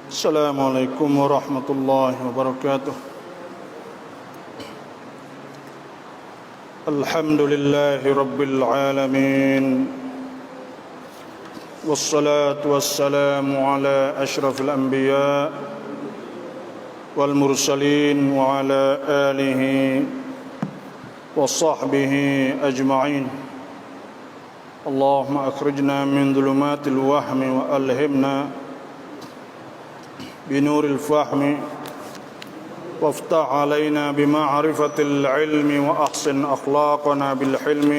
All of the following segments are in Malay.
Assalamualaikum warahmatullahi wabarakatuh. Alhamdulillahi rabbil alamin. Wassalatu wassalamu ala asyrafil anbiya wal mursalin wa ala alihi wa sahbihi ajma'in. Allahumma akhrijna min dhulumatil wahmi wa alhimna بنور الفهم وافتح علينا بمعرفة العلم وأحسن أخلاقنا بالحلم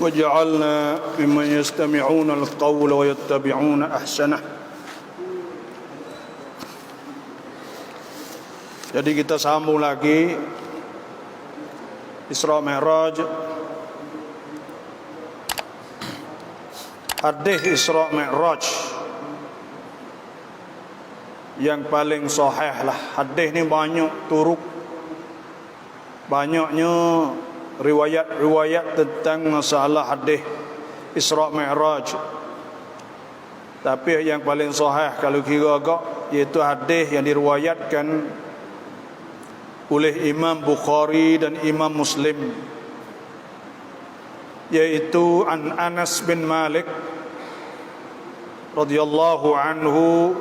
واجعلنا ممن يستمعون القول ويتبعون أحسنه. Jadi kita sambung lagi Isra Mi'raj. Hadis Isra Mi'raj yang paling sahih lah. Hadis ni banyak turuk, banyaknya riwayat-riwayat tentang masalah hadis Isra Mi'raj. Tapi yang paling sahih kalau kira agak, iaitu hadis yang diriwayatkan oleh Imam Bukhari dan Imam Muslim, yaitu an Anas bin Malik radhiyallahu anhu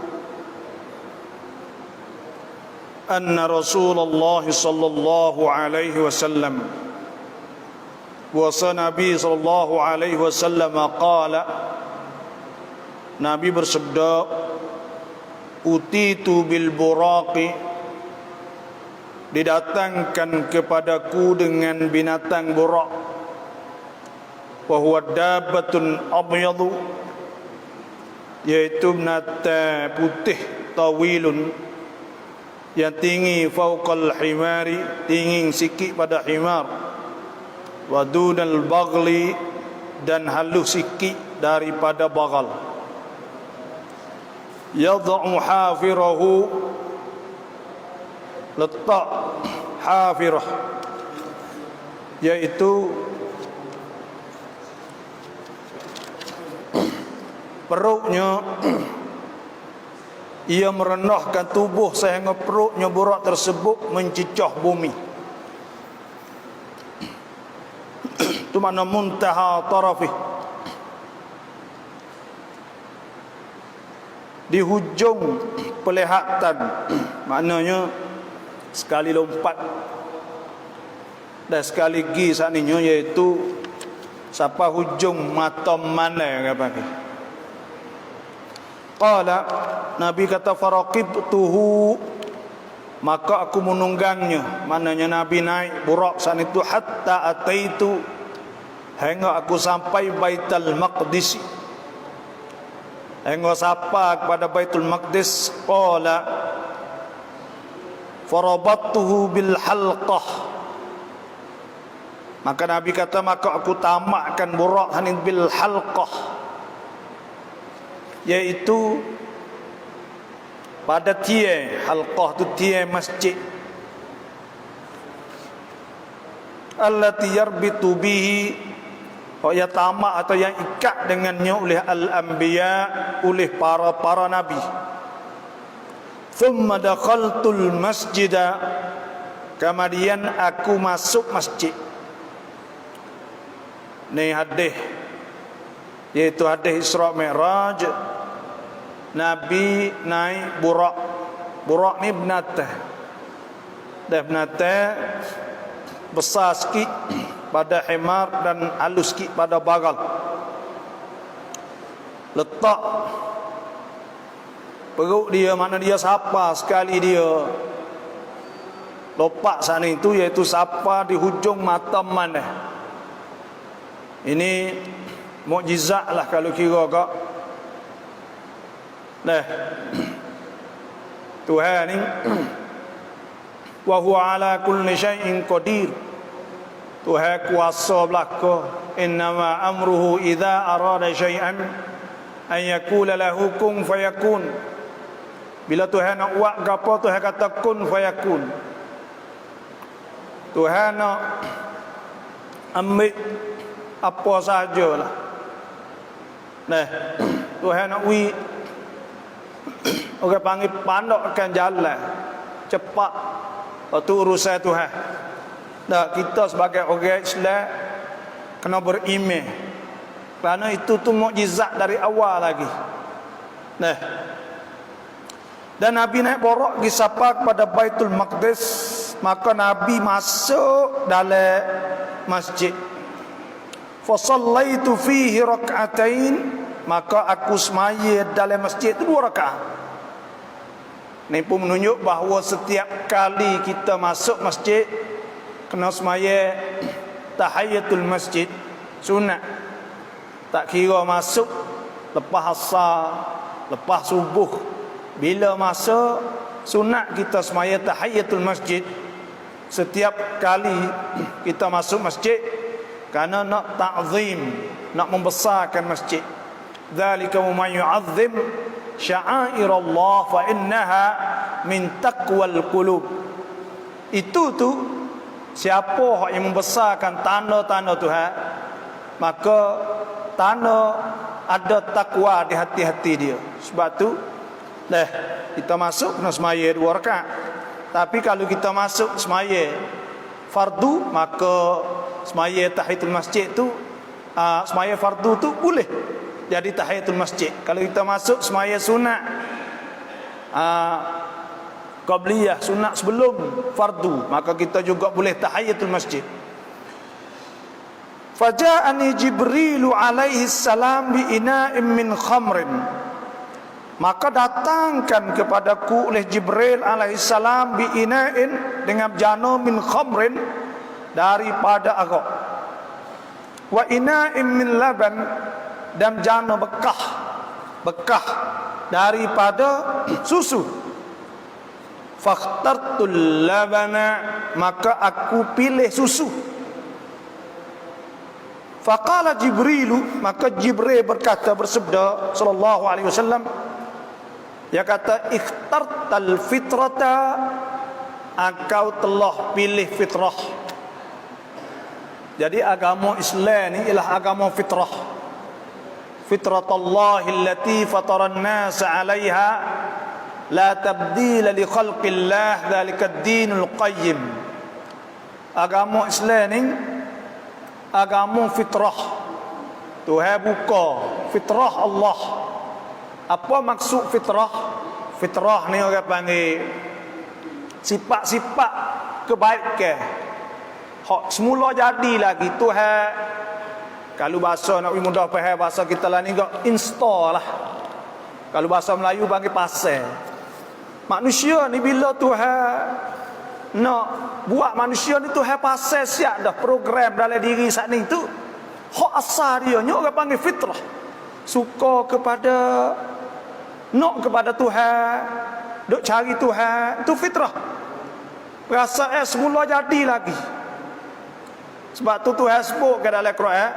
anna Rasulullah sallallahu alaihi wasallam wa Nabi sallallahu alaihi wasallam qala, Nabi bersabda, utitu bil buraqi, didatangkan kepadaku dengan binatang buraq, wa huwa dabbatun abyadu, yaitu binatang putih tawilun yang tinggi, fauqal himari, tinggi sikit pada himar, wa dunal baghli, dan halus sikit daripada bagal. Yad'u hafirahu, letak hafirah, yaitu perutnya. Ia merendahkan tubuh sehingga perutnya buraq tersebut mencicah bumi. Itu makna muntaha tarafih, di hujung pelihatan. Maknanya sekali lompat dan sekali gi saninya, iaitu sampai hujung mata mana apa ni. Qala, Nabi kata, faraqibtuhu, maka aku menunggangnya. Maknanya Nabi naik buraq saat itu, hatta ataitu, hingga aku sampai Baitul Maqdis, hingga sampai kepada Baitul Maqdis. Qala farabattuhu bil halqah, maka Nabi kata, maka aku tamakkan buraq saat bil halqah, yaitu pada tiang. Halqah tu tiang masjid, allati yarbitu bihi, yang tamak atau yang ikat dengannya oleh al-anbiya, oleh para nabi. Thumma dakhaltul masjida, kemudian aku masuk masjid. Ni hadis, yaitu hadis Isra Mi'raj. Nabi naik buraq. Buraq ni binatang, dan binatang besar sikit pada himar dan halus sikit pada bagal. Letak perut dia, mana dia sapa sekali dia lompat sana itu, iaitu sapa di hujung mata mana. Ini mukjizat lah kalau kira kak. Nah, Tuhan ni wa huwa ala kulli syai'in qadir, Tuhan kuasa belaka. Innama amruhu idza arada syai'an an yaqula lahu kun fayakun. Bila Tuhan nak buat apa, Tuhan kata kun fayakun. Tuhan nak ambil apa sahajalah. Nah, Tuhan nak Orang panggil pandokkan jalan cepat. Itu urusan Tuhan. Nah, kita sebagai orang Islam kena beriman. Kerana itu tu mukjizat dari awal lagi. Nah. Dan Nabi naik borak pergi sapa kepada Baitul Maqdis, maka Nabi masuk dalam masjid. Fa sallaitu fihi rak'atain, maka aku semaya dalam masjid itu 2 rakaat. Ini pun menunjuk bahawa setiap kali kita masuk masjid kena semaya tahiyatul masjid sunat. Tak kira masuk lepas asar, lepas subuh. Bila masuk sunat kita semaya tahiyatul masjid setiap kali kita masuk masjid, kerana nak ta'zim, nak membesarkan masjid. Dzalika man yu'azzim sya'airallah fa innaha min taqwal qulub. Itu tu siapa yang membesarkan tanda-tanda Tuhan, maka tanda ada takwa di hati-hati dia. Sebab tu kita masuk kena semaya 2 rakaat. Tapi kalau kita masuk semaya fardu, maka semaya tahiyatul masjid tu semaya fardu tu boleh jadi tahiyatul masjid. Kalau kita masuk semaya sunat qabliyah, sunat sebelum fardu, maka kita juga boleh tahiyatul masjid. Faja'ani Jibrilu alaihi salam bi ina'in min khamrin, maka datangkan kepadaku oleh Jibril alaihissalam bi ina'in, dengan jana min khamrin, daripada arak, wa ina'in min laban, dan jana bekah daripada susu. Fakhtartul labana, maka aku pilih susu. Faqala Jibrilu, maka Jibril berkata, bersabda sallallahu alaihi wasallam, dia kata, ikhtartal fitrata, engkau telah pilih fitrah. Jadi agama Islam ni ialah agama fitrah. Fitratallahi allati fataran nas 'alaiha la tabdila li khalqillah, dzalikad dinul qayyim. Agama Islam ni agama fitrah. Tuhan buka fitrah Allah. Apa maksud fitrah? Fitrah ni orang panggil sifat-sifat kebaikan. Hak semula jadi lagi Tuhan. Kalau bahasa nak mudah faham, bahasa kita lah ni gak install lah. Kalau bahasa Melayu panggil pasal. Manusia ni bila Tuhan nak buat manusia ni, Tuhan pasal siap dah program dalam diri saat ni tu. Hak asal dia ni orang panggil fitrah. Suka kepada, nak kepada Tuhan, duk cari Tuhan, itu fitrah. Rasa semula jadi lagi. Sebab tu Tuhan sebut ke dalam Quran,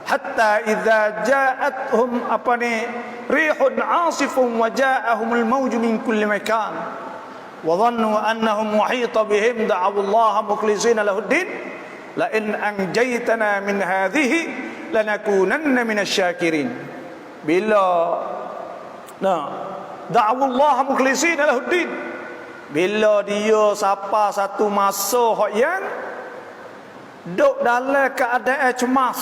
hatta idza ja'atuhum rihun 'asifun wa ja'ahumul mawju min kulli makan wa dhannu annahum muhita bihim da'u Allah mukhlishina lahud-din la in anjaytana min hadhihi lanakunanna minasy-syakirin. Bila da'u Allah mukhlishina lahud-din, bila dia siapa satu masa hak yang duk dalam keadaan cemas.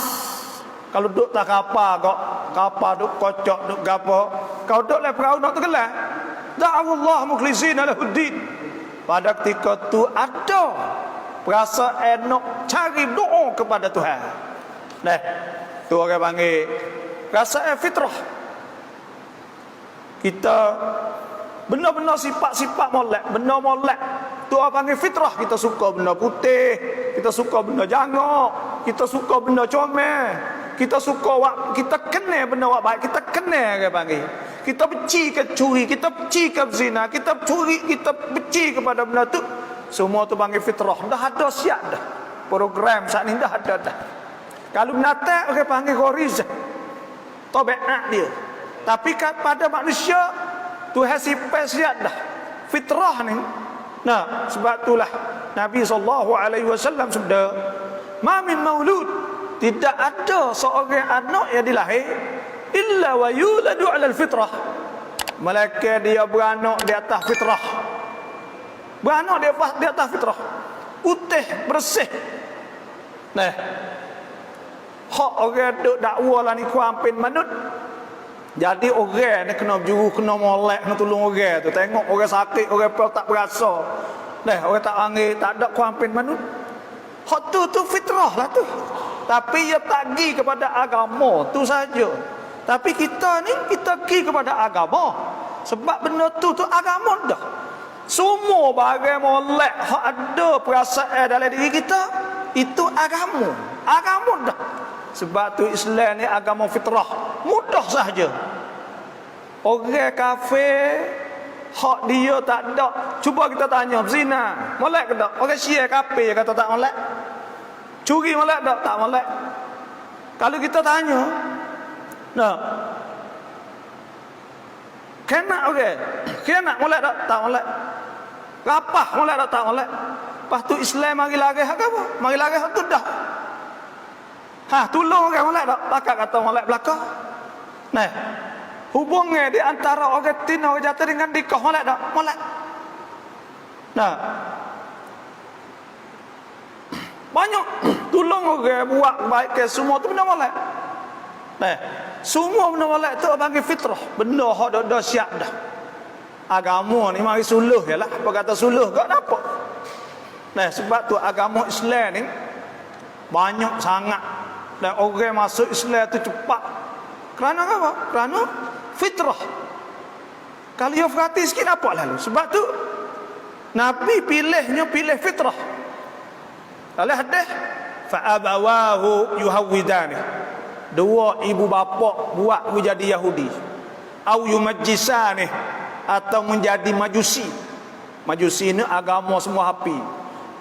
Kalau duk tak kapal duk kocok duk gapo, kau duk le perahu nak tenggelam, da'allahu mukhlishina lahuddin. Pada ketika tu ada perasaan nak cari doa kepada Tuhan. Nah, tu orang panggil perasaan fitrah. Kita benar-benar sifat-sifat molek, benda molek. Tu orang panggil fitrah. Kita suka benda putih, kita suka benda jangok, kita suka benda comel, kita suka kita kenal benda wak baik, kita kenal orang panggil. Kita benci ke curi, kita benci ke zina, kita benci kepada benda tu. Semua tu panggil fitrah. Dah ada siap dah. Program saat ni dah ada dah. Kalau binatang orang panggil gharizah, tabiat dia. Tapi pada manusia Tuhan sifat siap dah fitrah ni. Nah, sebab itulah Nabi SAW sabda, ma min maulud, tidak ada seorang anak yang dilahir illa wa yuladu 'ala al-fitrah. Malaikat dia beranak di atas fitrah. Beranak di atas fitrah. Putih, bersih. Nah, hak orang duk dakwa lah ni kuampin manut. Jadi orang ni kena berjuru, kena molek, kena tolong orang tu. Tengok orang sakit, orang apa tak berasa. Nah, orang tak angin, tak ada kuampin manut. Hak tu fitrah lah tu. Tapi ia tak pergi kepada agama tu saja. Tapi kita ni, kita pergi kepada agama. Sebab benda tu agama dah. Semua barang molek hak ada perasaan dalam diri kita, itu agama. Agama dah. Sebab tu Islam ni agama fitrah. Mudah sahaja. Orang kafir hak dia tak ada. Cuba kita tanya zina, molek ke tak? Orang Syiah kafir kata tak molek. Curi molek tak? Tak molek. Kalau kita tanya, nah, kena okey. Kena molek tak? Tak molek. Rapah molek tak? Tak molek. Lepas tu Islam mari lari hak apa? Mari lari hak tu dah. Tolong orang molek tak? Pakak kata molek belakang. Nah, hubungan di antara orang Tino orang jatuh dengan dikah molek tak? Molek. Nah, banyak tolong orang buat baik ke semua tu benda molek. Nah, semua benda molek tu panggil fitrah. Benda hak dah siap dah. Agama ni mari suluh jelah. Apa kata suluh kau dapat. Nah, sebab tu agama Islam ni banyak sangat. Dan orang masuk Islam tu cepat. Kerana apa? Kerana fitrah. Kalau dia perhati sikit apa lalu? Sebab tu Nabi pilih fitrah. Kalau hadis fa abawahu yuhawidani. Dua ibu bapa buat menjadi Yahudi. Au yumajjisani, atau menjadi Majusi. Majusi ni agama semua api.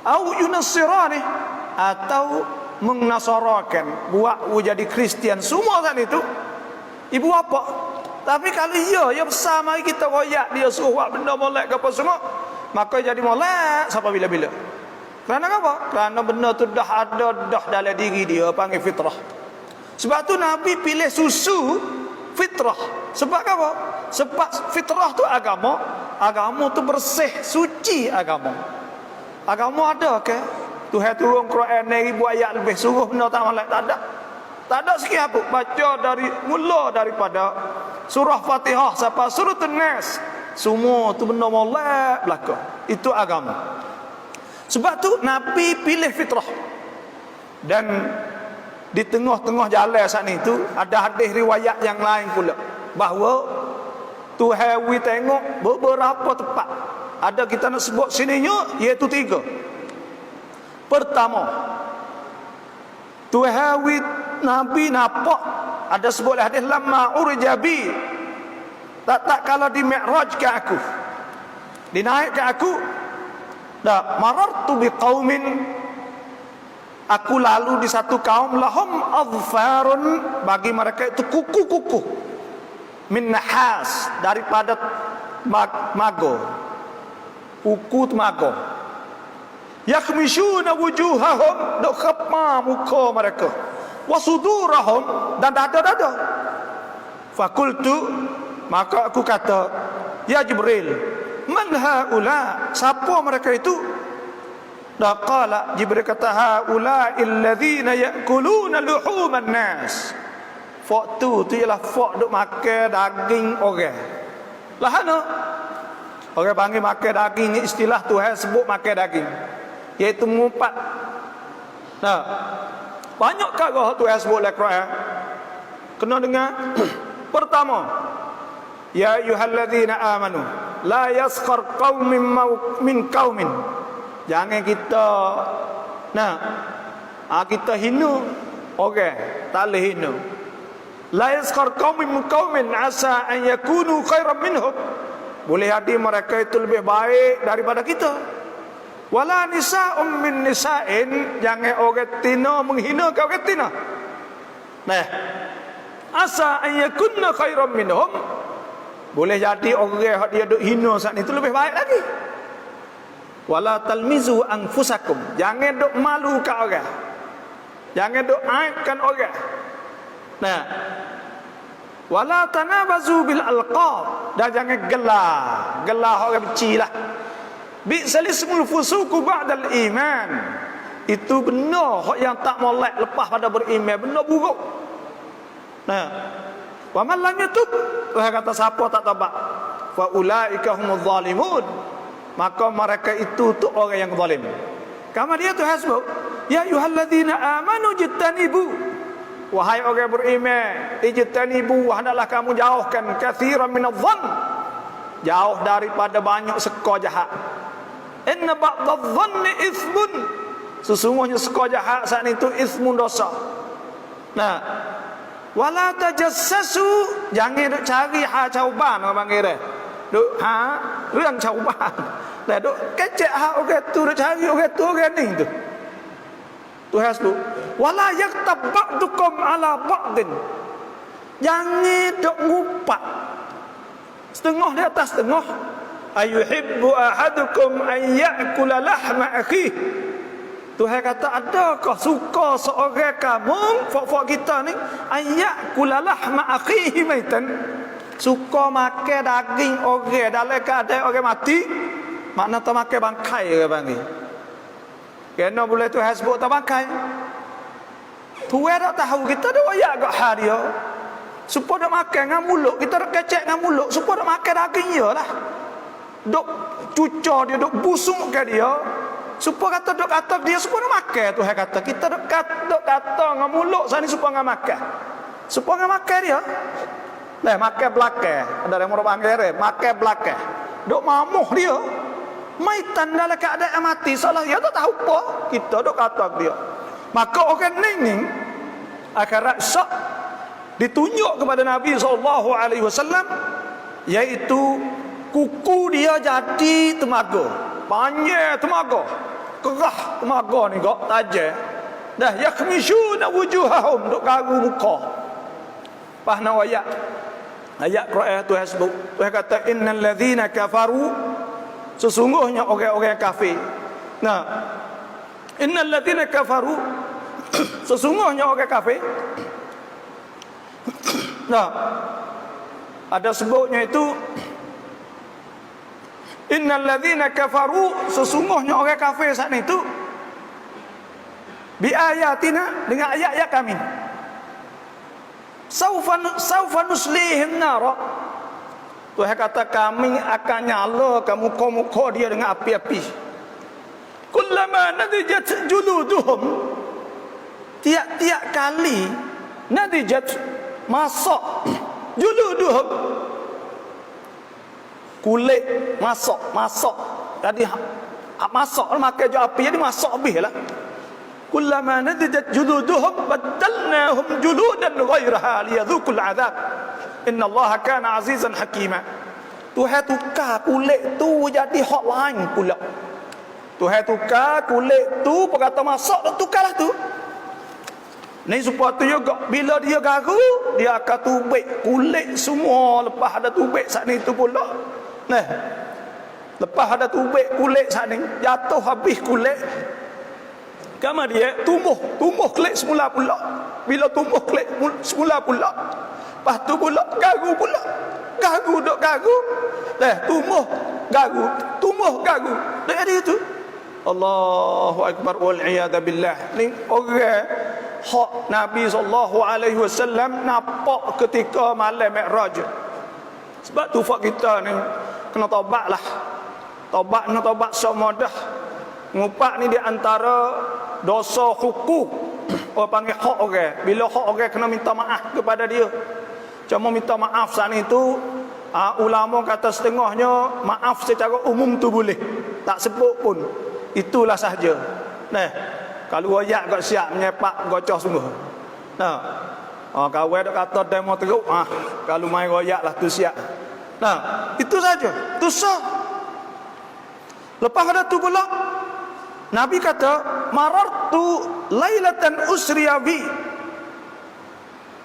Au yunassirani, atau mengnasarakan, buat jadi Kristian. Semua kan itu ibu bapa. Tapi kalau ia besar mari kita royak dia suruh buat benda molek ke apa semua, maka jadi molek sampai bila-bila. Kerana apa? Kerana benda tu dah ada dah dalam diri dia, panggil fitrah. Sebab tu Nabi pilih susu fitrah. Sebab apa? Sebab fitrah tu agama. Agama tu bersih, suci agama. Agama ada ke? Tuhan turun Quran 1000 ayat lebih suruh benda tak molek, tak ada. Tak ada sikit apa. Baca mula daripada surah Fatihah sampai surah An-Nas. Semua tu benda molek belaka. Itu agama. Sebab tu Nabi pilih fitrah. Dan di tengah-tengah jalan saat itu ada hadis riwayat yang lain pula bahawa Tuhan tengok beberapa tempat. Ada kita nak sebut sininya iaitu 3. Pertama, Tuhan Nabi nampak, ada sebut hadis lamma urjabi, tak kalau di mi'raj ke aku, dinaikkan aku, dah marartu biqaumin, aku lalu di satu kaum lahum adfarun, bagi mereka itu kuku-kuku min nahas, daripada mago, kuku mago, yakhmishuna wujuhahum, dok khapa muka mereka, wasudurahum, dan dada-dada. Fakultu, maka aku kata, ya Jibril, man haula, siapa mereka itu? Dah qala, Jibril kata, haula illadzina ya'kuluna luhuman nas. Fak tu ialah fak duk makan daging orang. Lah ana orang panggil makan daging ni, istilah Tuhan sebut makan daging, iaitu mengumpat. Nah, banyak kali Tuhan sebut dalam Quran. Kena dengar. Pertama, ya ayyuhalladzina amanu la yaskhar qaumin min qaumin. Jangan kita kita hina orang, tak boleh hina. La yaskhar qaumin min qaumin asa an yakunu khairan minhum. Boleh jadi mereka itu lebih baik daripada kita. Wala nisa'um min nisa'in, jangan orang tina menghina ke orang tina. Nah, asa an yakunna khairan minhum, boleh jadi orang dia duk hina saat itu lebih baik lagi. Wala talmizu anfusakum, jangan duk malu ke orang, jangan duk aibkan orang. Nah, Wala tanabazu bil alqab, dan jangan gelar orang benci lah. Bi'sal ismul fusuqu ba'dal iman. Itu benar hak yang tak molek lepas pada beriman, benar buruk. Nah, wa man lam yatub, Tuhan kata siapa tak taubat, fa ulaika humuz zalimun, maka mereka itu tu orang yang zalim. Kama dia tu hasbuk, ya ayyuhalladzina amanu jittanibu, wahai orang beriman, ijtanibu, hendaklah kamu jauhkan katsiran minadh-dhann, jauh daripada banyak seka jahat. Inna ba'dadh-dhanni itsmun, sesungguhnya seka jahat saat itu itsmun, dosa. Nah, wala tajassasu, jangan duk cari cauban orang panggil dia. Duk รื่องcauban. Lah duk kecek orang tu, duk cari orang tu orang ni tu. Tu hasbu. Wala yaktab ba'dukum ala ba'din, jangan duk ngupak setengah di atas setengah. Ayuhibbu ahadukum an ya'kula lahma akhihi, Tuhan kata, adakah suka seorang kamu, fok-fok kita ni, ayak kulalah ma'akhihi maitan, suka makan daging orang dalam keadaan orang mati, makna tak makan bangkai orang panggil. Kena boleh Tuhan sebut tak bangkai. Tuhan tak tahu, kita dah wayak kat hari dia. Supaya dah makan dengan mulut, kita dah kecek dengan mulut, supaya dah makan daging dia lah. Duk cucur dia, duk busuk ke dia, supaya kata duk kata dia supaya nak makan. Tuhan kata kita duk kata dengan mulut sana supaya nak makan, supaya nak makan dia. Lah makan belakang, ada yang orang panggil dia makan belakang, duk mamuh dia maitan dalam keadaan mati, salah dia tak tahu apa, kita duk kata dia. Maka orang ni akan rasa ditunjuk kepada Nabi SAW, iaitu kuku dia jadi temaga, panjang temaga, kerah temaga ni kok tajam. Dah yakhmishuna wujuhahum, duk garu muka. Pahna ayat Quran tu hasbuk. Tuhan kata innal ladzina kafaru, sesungguhnya orang-orang kafir. Nah, innal ladzina kafaru, sesungguhnya orang kafir. Nah, ada sebutnya itu innal ladzina kafaru, sesungguhnya orang kafir saat itu, bi ayatina, dengan ayat-ayat kami, saufa nuslihim nara, Tuhan kata kami akan nyalakan muka-muka dia dengan api-api. Kullama nadijat juluduhum, tiap-tiap kali nadijat masak juluduhum, kulit masak tadi masak makan je api jadi masak habis lah. Kullama nadijat juluduhum badalnahum juludan ghairaha liyadhuqul azab innallaha kana azizan hakima. Tuhan tukar kulit tu jadi hak lain pula. Tuhan tukar kulit tu perkata masak dah tukarlah tu. Ni supaya tu juga bila dia garu dia akan tubik kulit semua, lepas ada tubik saat ni tu pula. Nah, lepas ada tubik kulit saat ni, jatuh habis kulit, kama dia tumbuh kulit semula pula. Bila tumbuh kulit semula pula, lepas tu pula garu duk garu. Nah, tumbuh garu. Dari itu Allahu akbar wal iyad billah. Ni orang hak Nabi SAW nampak ketika malam Mi'raj. Sebab tu fak kita ni kena taubat lah. Taubat semua dah. Ngupak ni di antara dosa hukuk. Orang panggil hak orang. Bila hak orang kena minta maaf kepada dia. Cuma minta maaf saat itu, ulama kata setengahnya maaf secara umum tu boleh, tak sebut pun, itulah sahaja. Nah, kalau royak kau siap menyepak gocoh sungguh. Nah, kawan dak kata demo teruk, kalau main royak lah tu siap. Nah, itu saja. Tu sah. Lepas ada tu pula Nabi kata marartu lailatan usriya bi,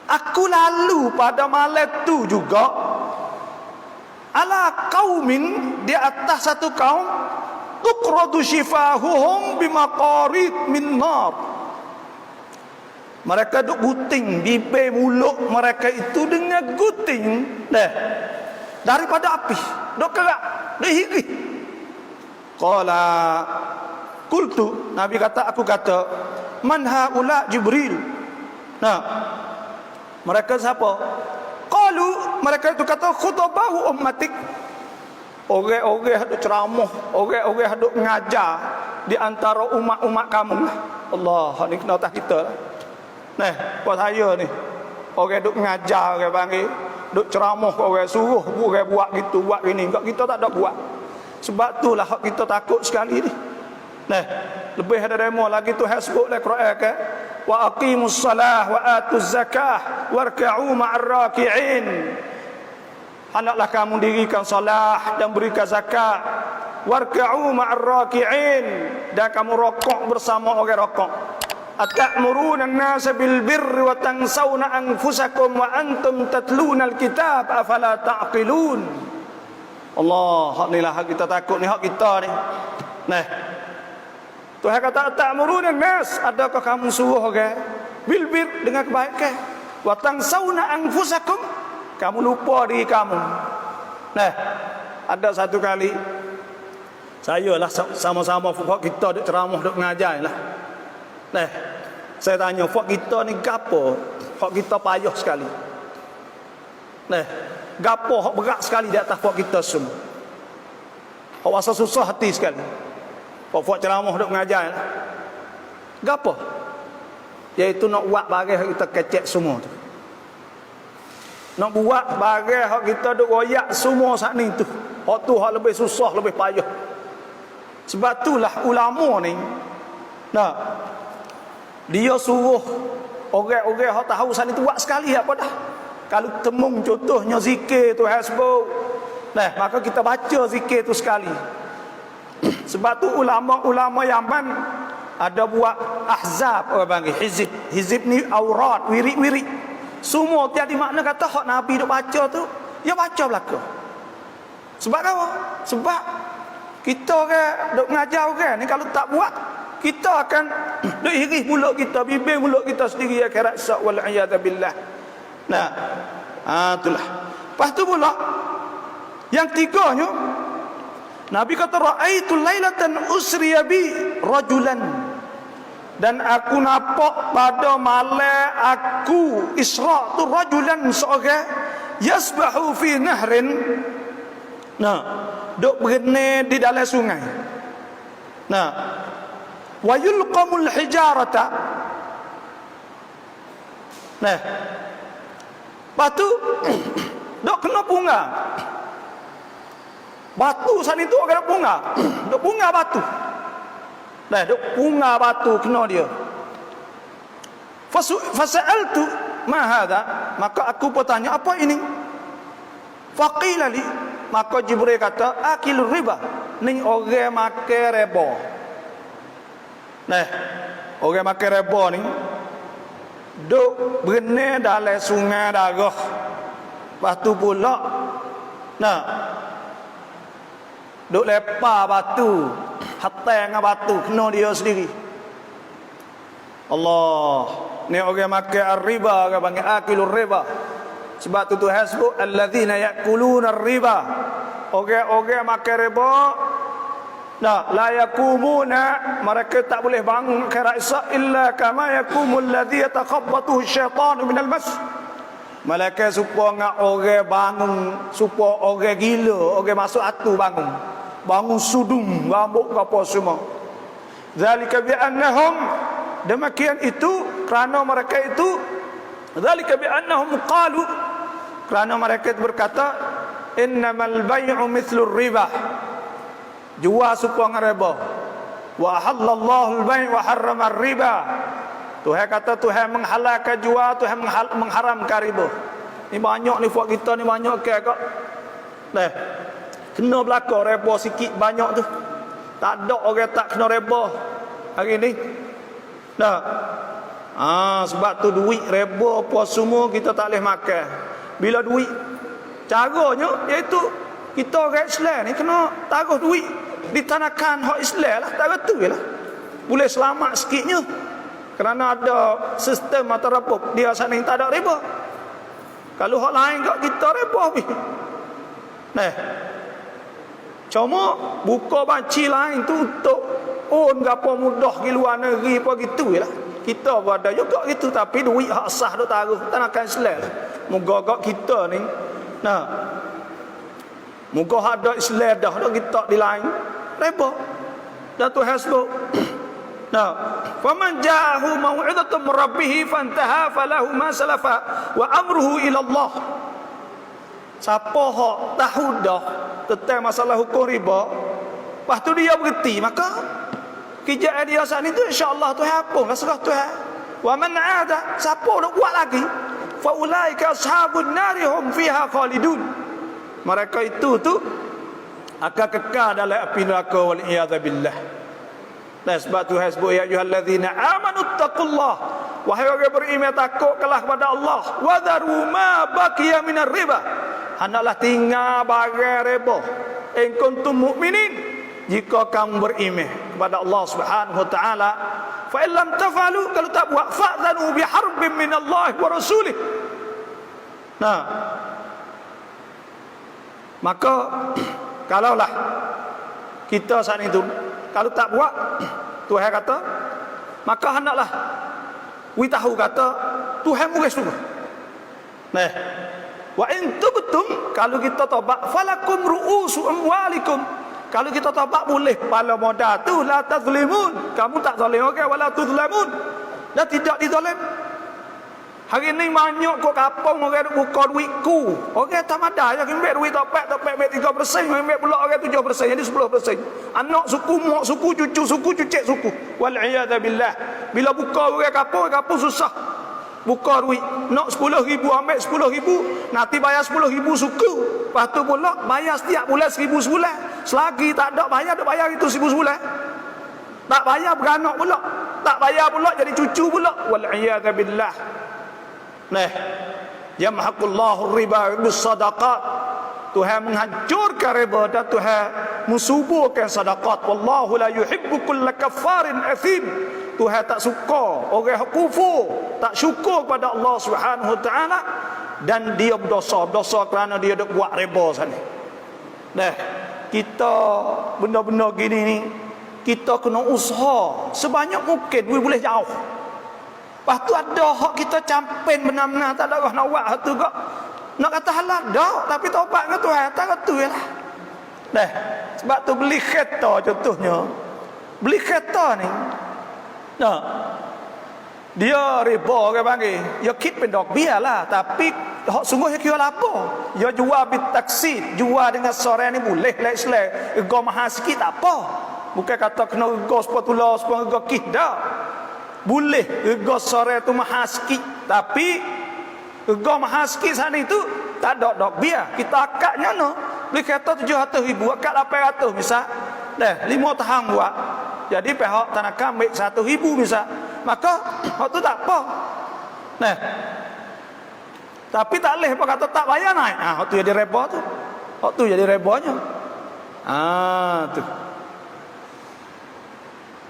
aku lalu pada malam tu juga ala qaumin, di atas satu kaum, tuqradu shifahuhum bimaqarid min nar, Mereka duk guting bibir mulut mereka itu dengan guting daripada api. Duk kerak, duk hiri. Qala qultu, Nabi kata, aku kata, man haula Jibril. Nah, mereka siapa? Qalu, mereka itu kata, khutabahu ummatik. Orang-orang hadut ceramah, orang-orang hadut mengajar di antara umat-umat kamu. Allah, ni kena atas kita. Buat saya ni, orang duk mengajar, orang panggil, duk ceramah, orang suruh orang buat gitu, buat gini. Kita tak ada buat. Sebab itulah kita takut sekali ni. Lebih ada demo lagi tu sebut dalam Quran kan, wa aqimus salah wa atuz zakah warka'u ma'ar raki'in. Hendaklah kamu dirikan salah dan berikan zakat. Warka'u ma'ar raki'in, dan kamu rokok bersama orang rokok. Atamuruna an-nasa bil birri wa tansawna anfusakum wa antum tatluna al-kitab afala ta'qilun. Allah, hak ni lah hak kita takut ni, hak kita ni. Tuhan kata atamuruna an-nas, adakah kamu suruh orang bil bir, dengan kebaikan, wa tansawna anfusakum, kamu lupa diri kamu. Ada satu kali saya lah sama-sama fuk kita duk ceramah, duk mengajar lah. Saya tanya, fuk kita ni gapo? Fuk kita payah sekali. Gapo hak berat sekali di atas fuk kita semua. Hak rasa susah hati sekali. Fuk ceramah duk mengajar lah. Gapo? Iaitu nak buat barang kita kecek semua tu. Nak buat barang hak kita duk royak semua saat ni tu. Hak tu hak lebih susah, lebih payah. Sebab itulah ulama ni, dia suruh orang-orang hak tahu saat ni tu buat sekali apa dah. Kalau temung contohnya zikir tu sebut, maka kita baca zikir tu sekali. Sebab tu ulama-ulama Yaman ada buat ahzab, orang panggil hizib. Hizib ni aurat, wirid-wirid. Semua tiada makna kata hak Nabi duk baca tu, dia baca belaka. Sebab apa? Sebab kita orang duk mengajar orang ni, kalau tak buat, kita akan duk iris mulut kita, bibir mulut kita sendiri akhirat sa' wal iyad billah. Itulah. Lepas tu pula yang tiganya, Nabi kata raaitu lailatan usriya bi rajulan, dan aku nampak pada malam aku Isra tu rajulan, seorang yasbahu fi nahrin, duk berenang di dalam sungai. Wa yulqamul hijarata. Batu duk kena bunga. Batu sana itu kena bunga. Duk bunga batu. Duk bunga batu kena dia. Fasa'altu ma hadha, maka aku bertanya, apa ini? Faqila li, maka Jibril kata, akilur riba, ni orang makan riba. Orang makan riba ni duk berenang dalam sungai darah. Lepas tu pula duk lepas batu, hatai dengan batu kena dia sendiri. Allah, ni orang makan riba, orang panggil akilur riba. Sebab tu Tuhan sebut alladzina ya'kuluna riba, orang-orang makan riba, la yakumuna, mereka tak boleh bangun akhirat Isra illa kama yakumul ladzi yatakhabbathu syaitanu minal mas. Malaikat supaya ngak orang bangun, supaya orang gila, orang masuk atu bangun sudung, rambut apa semua. Zalika bi annahum, demikian itu kerana mereka itu, zalika bi annahum qalu, kerana mereka berkata, innamal bai'u mithlur riba, jual supaya riba. Wa halallahu al-bai' wa harrama ar-riba. Tuhan kata Tuhan menghalalkan jual, Tuhan mengharamkan riba. Ni banyak ni buat kita ni banyak ke kak. Kena belaka riba sikit banyak tu. Tak ada orang tak kena riba hari ni. Sebab tu duit riba apa semua kita tak boleh makan. Bila duit, caranya iaitu kita orang Islam ni kena taruh duit di tanakan hak Islam lah, tak betul lah. Boleh selamat sikitnya. Kerana ada sistem atau repuk dia sana tak ada riba. Kalau hak lain kat kita riba habis. Nah, cuma buka banci lain tu untuk gapo mudah pergi luar negeri apa gitu lah. Kita pun ada juga gitu, tapi duit hak sah tu taruh tanakan Islam. Moga kat kita ni, nah, moga ada Islam dah kita di lain riba. Dan tu hasbuk. Nah, faman ja'ahu mau'izatun min rabbih fantaha falahu ma salafa wa amruhu ila Allah. Siapa hak tahu dah tentang masalah hukum riba, lepas tu dia berhenti, maka kerjaan dia saat itu insya-Allah Tuhan hapuslah serah Tuhan. Wa man 'ada, siapa nak buat lagi, fa ulaika ashabun nari hum fiha khalidun. Mereka itu tu akan kekal dalam api neraka wal iyad billah. Dan sebab tu hasbu ya ayyuhallazina amanu taqullah, wahai orang beriman takutlah kepada Allah, wa dharu ma baqiya minar riba, hendaklah tinggal barang riba in kuntum mu'minin, jika kamu beriman kepada Allah Subhanahu wa taala. Fa in lam tafalu, kalau tak buat, fa'dhanu bi harbin minallahi wa rasulih. Nah, maka kalaulah kita saat itu kalau tak buat, Tuhan kata, maka hendaklah we tahu kata Tuhan murid semua. Nah, wa in tubtum, kalau kita tobat, falakum ru'usu amwalikum, kalau kita tobat boleh pala modal tu, la tazlimun, kamu tak zalim okey, wala tuzlamun, dan tidak dizalim. Hari ni banyak kok kapong orang buka duit ku. Orang tak ada yang ambil duit topek ambil 3%, ambil pula orang 7%, jadi 10%. Anak suku, mak suku, cucu suku, cucik suku. Wal iyad billah. Bila buka orang kapong susah. Buka duit, nak 10,000 ambil 10,000, nanti bayar 10,000 suku. Lepas tu pula bayar setiap bulan 1,000 sebulan. Selagi tak ada bayar itu 1,000 sebulan. Tak bayar beranak pula. Tak bayar pula jadi cucu pula. Wal iyad billah. Nah, yamhaqullahu riba bis sadaqat. Tuhan menghancurkan riba dan Tuhan mensuburkan sedekah. Wallahu la yuhibbu kulla kaffarin athim. Tuhan tak suka orang kufur, tak syukur kepada Allah Subhanahu wa taala, dan dia berdosa kerana dia dak buat riba sana. Nah, kita benda-benda gini ni kita kena usaha sebanyak mungkin boleh jauh. Lepas tu ada hak kita campen benar-benar tak ada orang nak buat hak tu kok. Nak kata halal dah, tapi taubat dengan Tuhan tak kata lah. Dah, sebab tu beli kereta contohnya. Beli kereta ni. Nah. Dia riba orang panggil. Ya kit pendok biarlah, tapi hak sungguh dia kira apa? Ya jual bit taksi, jual dengan soran ni boleh lah Islam. Rega mahal sikit tak apa. Bukan kata kena rega sepatula, rega kit dah. Boleh rega sore tu mahal sikit, tapi rega mahal sikit sana itu tak ada dok biar. Kita akadnya no, beli kereta 700,000, akad 800 misal. Dah 5 tahun buat. Jadi pihak tanakan ambil 1,000 misal. Maka hak tu tak apa. Nah. Tapi tak leh apa kata tak bayar naik. Hak tu jadi riba tu. Hak tu jadi ribanya. Tu.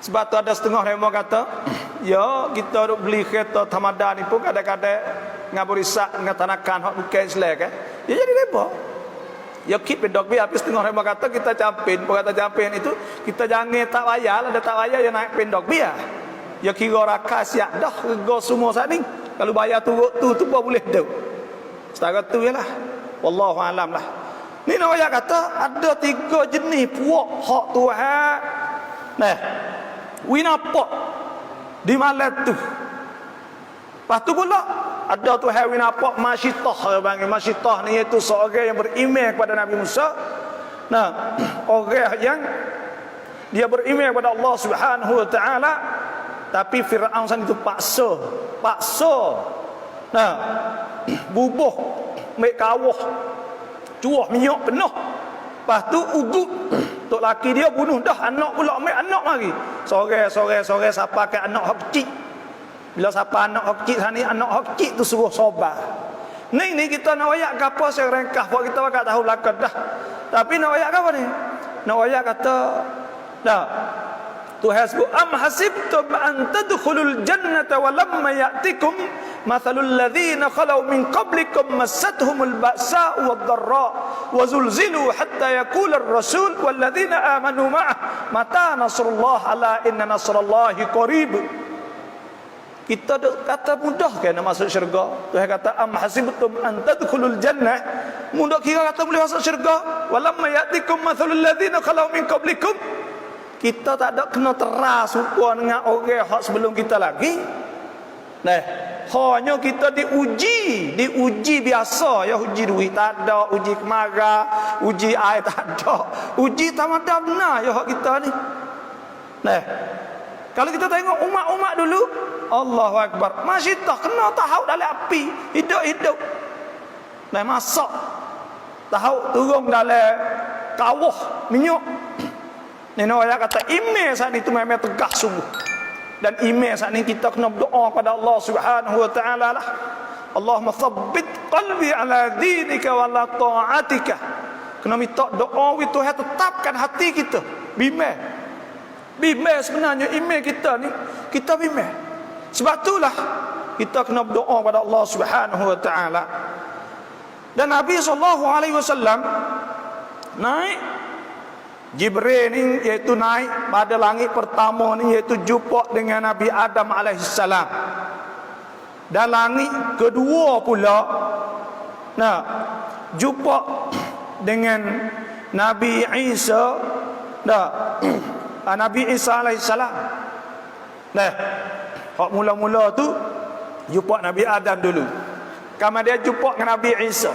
Sebab tu ada setengah rema kata, ya kita duk beli kereta tamada ni pun kadang-kadang ngaburisak dengan tanakan hak bukan Islam kan. Ya jadi riba. Ya keep dog bi habis setengah rema kata kita campin, kata campin itu kita jangan tak bayar, ada tak bayar ya naik pendok biar. Ya kira rakas siap dah rega semua saat ni. Kalau bayar tu boleh dah. Setara tu yalah. Wallahu alam lah. Ni nak ayat kata ada 3 jenis puak hak Tuhan. Nah, winapok di malam tu. Lepas tu pula ada Tuhan winapok masyitah, panggil masyitah ni iaitu seorang yang beriman kepada Nabi Musa. Nah, orang yang dia beriman kepada Allah Subhanahu wa taala, tapi Firaun sana itu paksa. Nah, bubuh mek kawah. Cuah minyak penuh. Lepas tu ugut tok laki dia bunuh dah anak pula ambil anak lagi. Sore siapa ke anak hak kecil. Bila siapa anak hak kecil sana, anak hak kecil tu suruh sabar. Ni kita nak ayat ke apa saya rengkah buat kita bakal tahu lakon dah. Tapi nak ayat ke apa ni? Nak ayat kata dah Tuhan sebut am hasibtum an tadkhulul jannata wa lamma ya'tikum mathalul ladzina khalau min qablikum massathumul ba'sa'u wad-dharra wa zulzilu hatta yaqula ar-rasul wal ladzina amanu ma'ah mata nasrullah ala inna nasrallahi qarib. Kita kata mudah ke nak masuk syurga? Tuhan kata am hasibtum an tadkhulul jannah, mudah kira kata boleh masuk syurga. Walamma ya'tikum mathalul ladzina khalau min qablikum. Kita tak ada kena teras rupa dengan orang hak sebelum kita lagi. Nah, hanya kita diuji biasa ya, uji duit tak ada, uji kemarah, uji air tak ada, uji tamadam benar ya hak kita ni. Nah, kalau kita tengok umat-umat dulu, Allahu Akbar, masih tak kena tahu dalam api, hidup-hidup. Nah, masak tahu turun dalam kawah minyak. Ni orang kata email saat itu memang tegah sungguh. Dan email saat ini kita kena berdoa pada Allah Subhanahu wa taala lah. Allahumma thabbit qalbi ala dinika wa ala ta'atika. Kena minta doa itu Tuhan tetapkan hati kita. Bimbang sebenarnya email kita ni, kita bimbang. Sebab itulah kita kena berdoa pada Allah Subhanahu wa taala. Dan Nabi sallallahu alaihi wasallam naik Jibril ni, iaitu naik pada langit pertama ni, iaitu jumpa dengan Nabi Adam alaihissalam. Dan langit kedua pula jumpa dengan Nabi Isa, Nabi Isa alaihissalam. Hak mula-mula tu jumpa Nabi Adam dulu. Kemudian dia jumpa dengan Nabi Isa.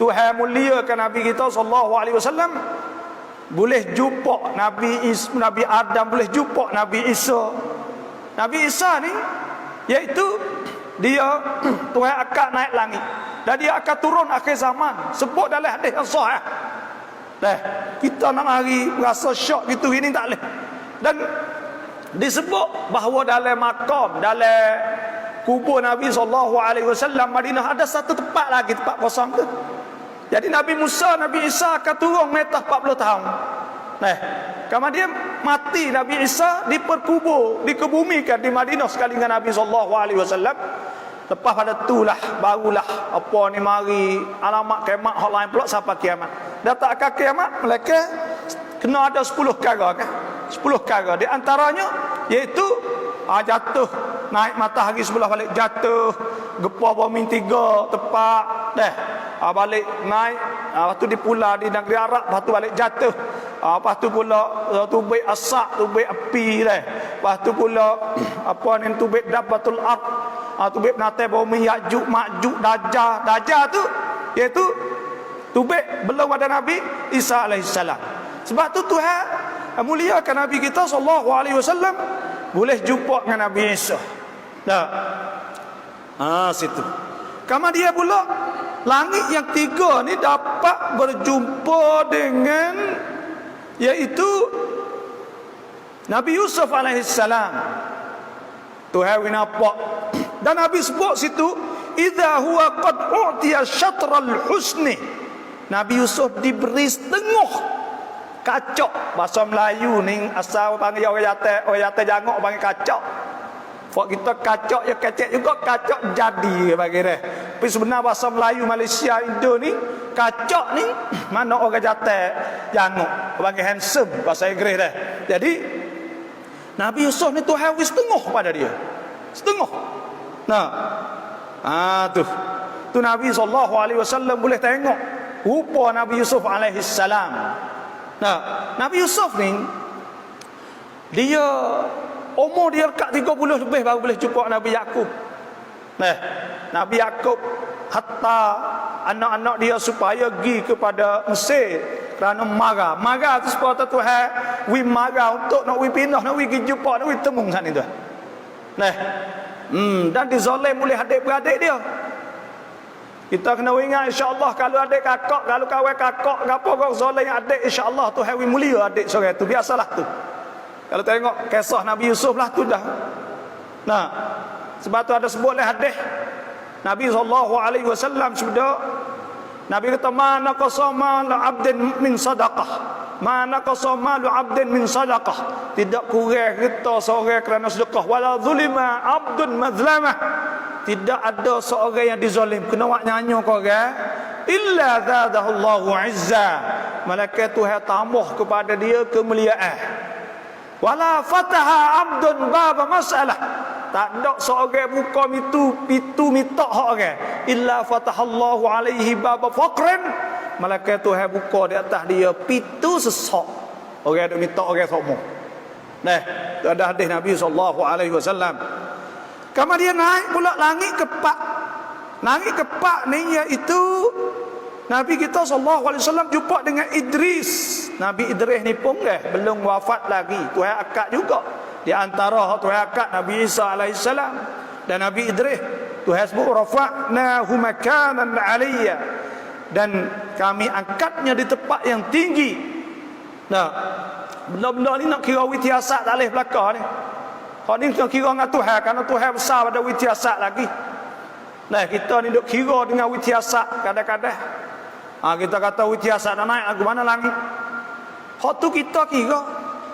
Tuhan muliakan Nabi kita sallallahu alaihi wasallam. Boleh jumpa Nabi Adam, boleh jumpa Nabi Isa. Nabi Isa ni iaitu dia Tuhan akan naik langit dan dia akan turun akhir zaman. Sebut dalam hadis yang sahih. Kita nak mari rasa syok gitu ini tak boleh. Dan disebut bahawa dalam makam, dalam kubur Nabi sallallahu alaihi wasallam Madinah ada satu tempat lagi, tempat kosong tu. Jadi Nabi Musa, Nabi Isa akan turun metah 40 tahun. Kemudian mati Nabi Isa diperkubur, dikebumikan di Madinah sekali dengan Nabi sallallahu alaihi wasallam. Lepas pada itulah barulah apa ni mari alamat kiamat hak lain pula sampai kiamat. Datang akan kiamat mereka kena ada 10 perkara kan? 10 perkara. Di antaranya iaitu jatuh, naik matahari sebelah balik jatuh, gempa bumi 3 tepat balik naik, lepas tu dipula di negeri Arab, lepas tu balik jatuh, lepas tu pula tubik asak, tubik api lepas tu pula apa ni tubik dabatul ard, tubik natai bumi Ya'juj Ma'juj Dajjal tu iaitu tubik belum ada Nabi Isa alaihissalam. Sebab tu Tuhan muliakan Nabi kita sallallahu alaihi wasallam boleh jumpa dengan Nabi Isa. Situ. Kemudian pula langit yang 3 ni dapat berjumpa dengan iaitu Nabi Yusuf alaihissalam. Tuhan nampak dan Nabi sebut situ idza huwa qad u'tiya syatral husni. Nabi Yusuf diberi setengah kacok. Bahasa Melayu ni asal panggil orang jatuh jangok panggil kacok. Fak kita kacok ya kecek juga, kacok jadi bagi dia. Tapi sebenarnya bahasa Melayu Malaysia Indo ni kacok ni mana orang jatuh jangok panggil handsome bahasa Inggeris dia. Jadi Nabi Yusuf ni Tuhan wis setengah pada dia. Setengah. Tu Nabi sallallahu alaihi wasallam boleh tengok rupa Nabi Yusuf alaihi salam. Nabi Yusuf ni dia umur dia dekat 30 lebih baru boleh jumpa Nabi Yakub. Nabi Yakub hatta anak-anak dia supaya pergi kepada Mesir kerana marah tu sebab Tuhan wi marah untuk nak wi pindah, nak wi pergi jumpa, nak wi temung sana tu. Dan dizalim oleh adik-beradik dia. Kita kena ingat insya-Allah kalau adik kakak, kalau kawan kakak gapo kau zalim adik, insya-Allah Tuhan wi mulia adik seorang tu, biasalah tu. Kalau tengok kisah Nabi Yusuf lah tu dah. Sebab tu ada sebut oleh hadis Nabi sallallahu alaihi wasallam sudah Nabi kata mana qasama la abdin min sadaqah. ma naqasa malu 'abdin min sadaqah, tidak kurang harta seorang kerana sedekah, wala zulima 'abdun mazlamah, tidak ada seorang yang dizalim kena wak nyanyo kau orang, illa zadahullahu 'izza, malaikat Tuhan tambah kepada dia kemuliaan. Wala fataha 'abdun baba masalah, tak ada seorang buka pintu minta hak orang, illa fatahallahu alaihi baba faqran, malaikat Tuhan buka di atas dia pintu sesak. Orang ada minta orang sombong. Nah, itu ada hadis Nabi SAW. Kemudian naik pula langit kepak. Langit kepak ni iaitu Nabi kita SAW jumpa dengan Idris. Nabi Idris ni pun belum wafat lagi. Tuhan akad juga. Di antara Tuhan akad Nabi Isa AS dan Nabi Idris, Tuhan sebut rafa'nahu makanan 'aliyya, dan kami angkatnya di tempat yang tinggi. Nah, benda-benda ni nak kira witiasat tak boleh belaka ni. Hak ni nak kira dengan Tuhan, kerana Tuhan besar pada witiasat lagi. Nah, kita ni duk kira dengan witiasat kadang-kadang. Kita kata witiasat dah naik lagu mana langit. Hak tu kita kira.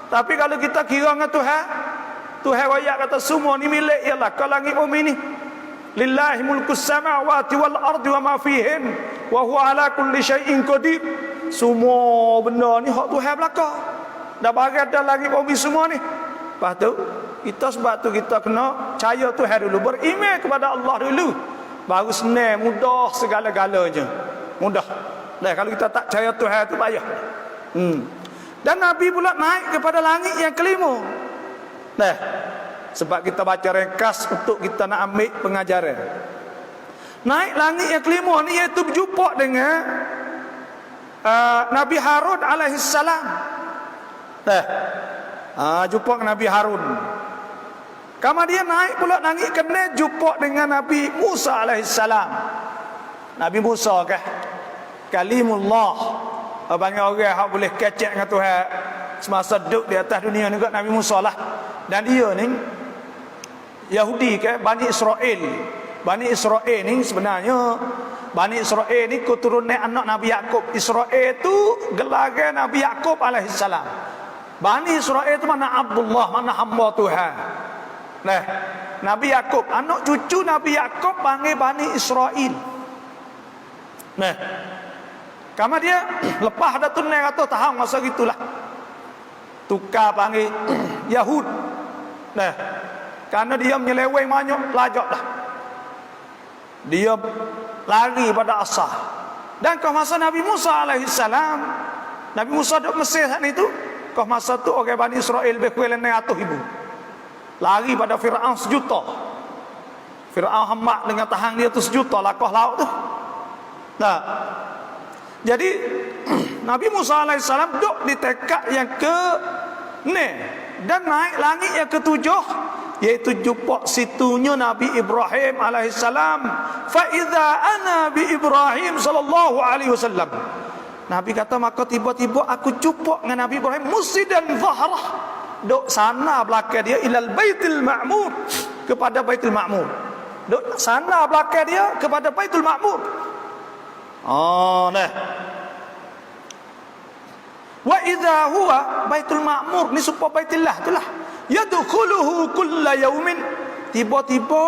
Tapi kalau kita kira dengan Tuhan, Tuhan wayak kata semua ni milik ialah ke langit bumi ni. Lillahi mulkus samawati wal ardi wa ma fihin wa huwa ala kulli syai'in qadir. Semua benda ni hak Tuhan belaka. Dah bagi ada langit bumi semua ni. Lepas tu sebab tu kita kena percaya Tuhan dulu, beriman kepada Allah dulu. Baru senang, mudah segala-galanya. Mudah. Nah, kalau kita tak percaya Tuhan tu payah. Dan Nabi pula naik kepada langit yang kelima. Nah, sebab kita baca ringkas untuk kita nak ambil pengajaran. Naik langit yang kelima ni iaitu berjumpa dengan Nabi Harun alaihissalam. Nah, jumpa dengan Nabi Harun. Kemudian naik pula langit kena jumpa dengan Nabi Musa alaihissalam. Nabi Musa kalimullah, panggil orang yang boleh kecek dengan Tuhan semasa duduk di atas dunia ni, Nabi Musa lah. Dan dia ni Yahudi Bani Israel. Bani Israel ni sebenarnya, Bani Israel ni keturunan anak Nabi Yakub. Israel tu gelar Nabi Yakub alaihissalam. Bani Israel tu mana Abdullah, mana hamba Tuhan. Nah, Nabi Yakub, anak cucu Nabi Yakub panggil Bani Israel. Nah, kamu dia lepas ada tunai kata tahan masa gitulah. Tukar panggil Yahud. Nah, karena dia menyeleweng banyak pelajar dah. Dia lari pada asal. Dan ke masa Nabi Musa alaihissalam, Nabi Musa duduk Mesir saat itu, ke masa tu orang Bani Israel lebih kurang 900,000. Lari pada Fir'aun 1 juta. Fir'aun hamak dengan tahan dia tu 1 juta lakah laut tu. Nah, jadi Nabi Musa alaihissalam duduk di tekad yang ke-6 dan naik langit yang ke-7, iaitu jumpa situnya Nabi Ibrahim alaihissalam. Fa idza ana bi Ibrahim sallallahu alaihi wasallam. Nabi kata maka tiba-tiba aku jumpa dengan Nabi Ibrahim musidan zahrah, duk sana belakang dia ilal baitul ma'mur, kepada baitul ma'mur. Duk sana belakang dia kepada baitul ma'mur. Nah. Wa idza huwa baitul ma'mur ni supaya baitullah itulah. Yadkhuluhu kulla yaumin. Tiba-tiba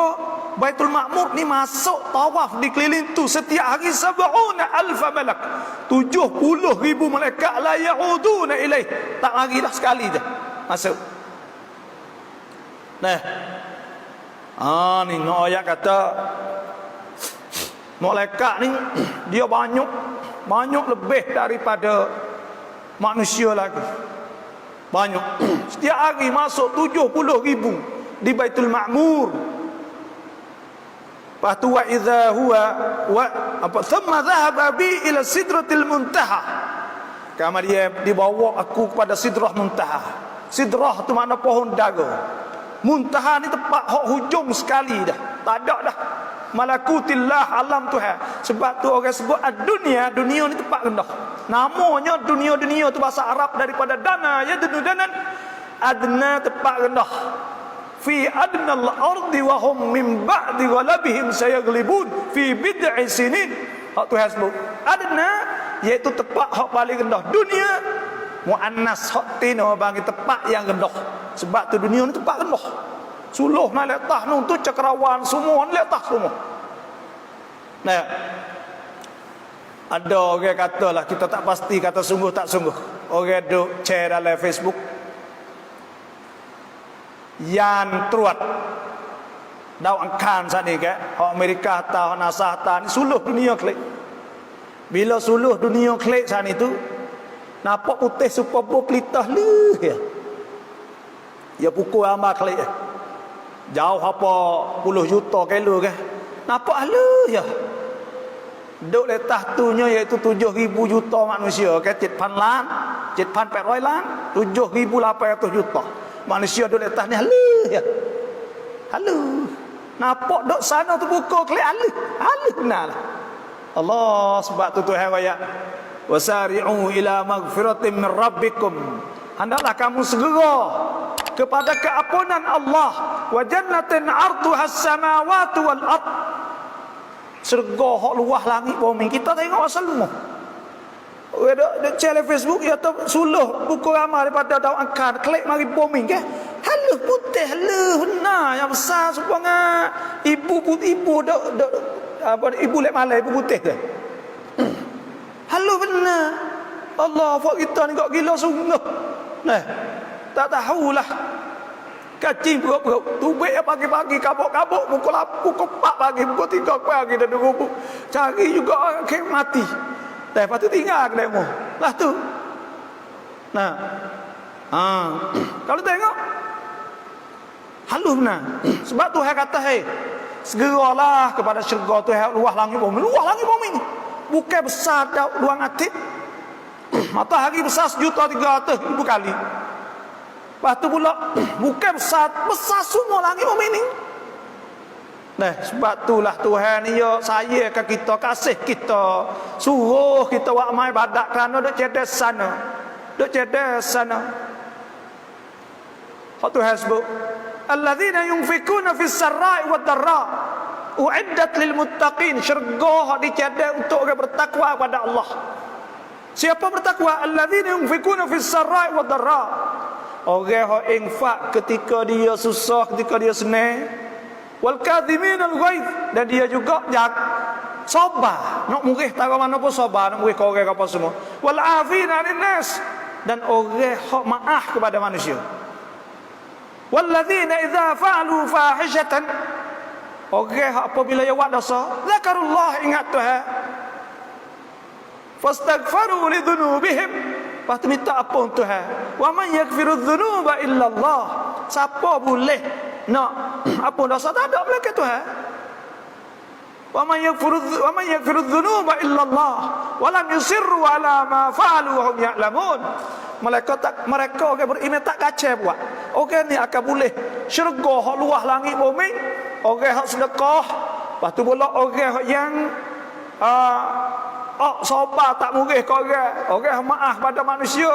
baitul ma'mur ni masuk tawaf di keliling tu setiap hari 70,000 malak. 70,000 malaikat la yauduna ilaih. Tak lagi dah sekali dah masuk. Nah. Ni ayat kata malaikat ni dia banyak lebih daripada manusia lagi. Banyak. Setiap hari masuk 70,000 di Baitul Ma'mur. Lepas tu wa idza huwa thumma dhahaba bi ila sidratil muntaha. Kemudian dibawa aku kepada sidrah muntaha. Sidrah tu makna pohon daga. Muntaha ni tempat hak hujung sekali dah. Tak ada dah. Malakutillah, alam Tuhan. Sebab tu orang sebut dunia ni tempat rendah. Namanya dunia tu bahasa Arab daripada dana, ya danan. Adna tempat rendah. Fi adna al-ardi wa hum min ba'di ghalabihim sayaglibun fi bid'i sinin. Hak Tuhan sebut adna iaitu tempat hak paling rendah dunia. muannas hak tino bagi tempat yang rendah. Sebab tu dunia ni tempat rendah. Suluh nak letah nu tu cakarawan semua letah semua. Nah, ada orang katalah kita tak pasti kata sungguh tak sungguh. Orang duk share dalam Facebook yang teruat dau angkan saat ni ke hak Amerika atau NASA ni suluh dunia klik. Bila suluh dunia klik saat itu nampak putih super bowl pelitah leh ya. Ya pukul amal klik ya. Jauh apa puluh juta kilo ke. Nampak leh ya. Duk letah tunya iaitu 7,000 juta manusia ke 7,000 lan, 7,800 lan, 7,800 juta. Manusia duk letah ni halus ya. Halus. Nampak duk sana tu buka klik halus. Halus benar. Allah sebab tu Tuhan ayat wasari'u ila maghfiratin min rabbikum. Hendaklah kamu segera kepada keampunan Allah wa jannatin 'arduha as-samawati wal ard. Syurga hak luah langit bumi. Kita tengok asal semua. Ada channel Facebook ya tu suluh buku ramai daripada daun angkan klik mari bumi ke. Halus putih halus benar yang besar supaya ibu apa ibu lek malai ibu putih tu. Halus benar. Allah fak kita ni kok gila sungguh. Nah, tak tahulah. Kacing perut tubik pagi-pagi kabuk-kabuk pukul 4 pagi pukul 3 pagi dah duduk cari juga orang ke mati. Lepas tu tinggal kedemu. Lah tu. Nah. Kalau tengok halus benar. Sebab Tuhan kata segeralah kepada syurga Tuhan luah langit bumi. Luah langit bumi ni. Bukan besar luang atik. Matahari besar 1.300,000 kali. Lepas tu pula bukan besar semua langit bumi ni. Nah, sebab itulah Tuhan ni ya sayangkan kita, kasih kita, suruh kita buat amal ibadat kerana duk cerdas sana. Duk cerdas sana. Hak Tuhan sebut, alladzina yunfikuna fis sarai wad darra uiddat lil muttaqin. Syurga hak dicerdas untuk orang bertakwa kepada Allah. Siapa bertakwa? Alladzina yunfikuna fis sarai wad darra. Orang yang infak ketika dia susah, ketika dia senang. Wal kadhimin al ghaidh, dan dia juga sabar. Nak murih tak mana pun sabar, nak murih ke orang apa semua. Wal afina 'anil nas, dan orang yang maaf kepada manusia. Walladzina idza fa'alu fahishatan, orang yang apabila dia buat dosa, zakarullah, ingat Tuhan. Fastaghfaru li dhunubihim, lepas tu minta ampun Tuhan. Wa man yaghfiru dzunuba illa Allah. Siapa boleh nak ampun dosa? Tak ada melainkat Tuhan. Wa man yaghfiru dzunuba illa Allah wa lam yusirru ala ma fa'alu wa hum ya'lamun. Mereka orang beriman tak kacau buat. Orang ni akan boleh syurga hak luah langit bumi. Orang hak sedekah. Lepas tu pula orang yang sabar tak murih ke orang maaf pada manusia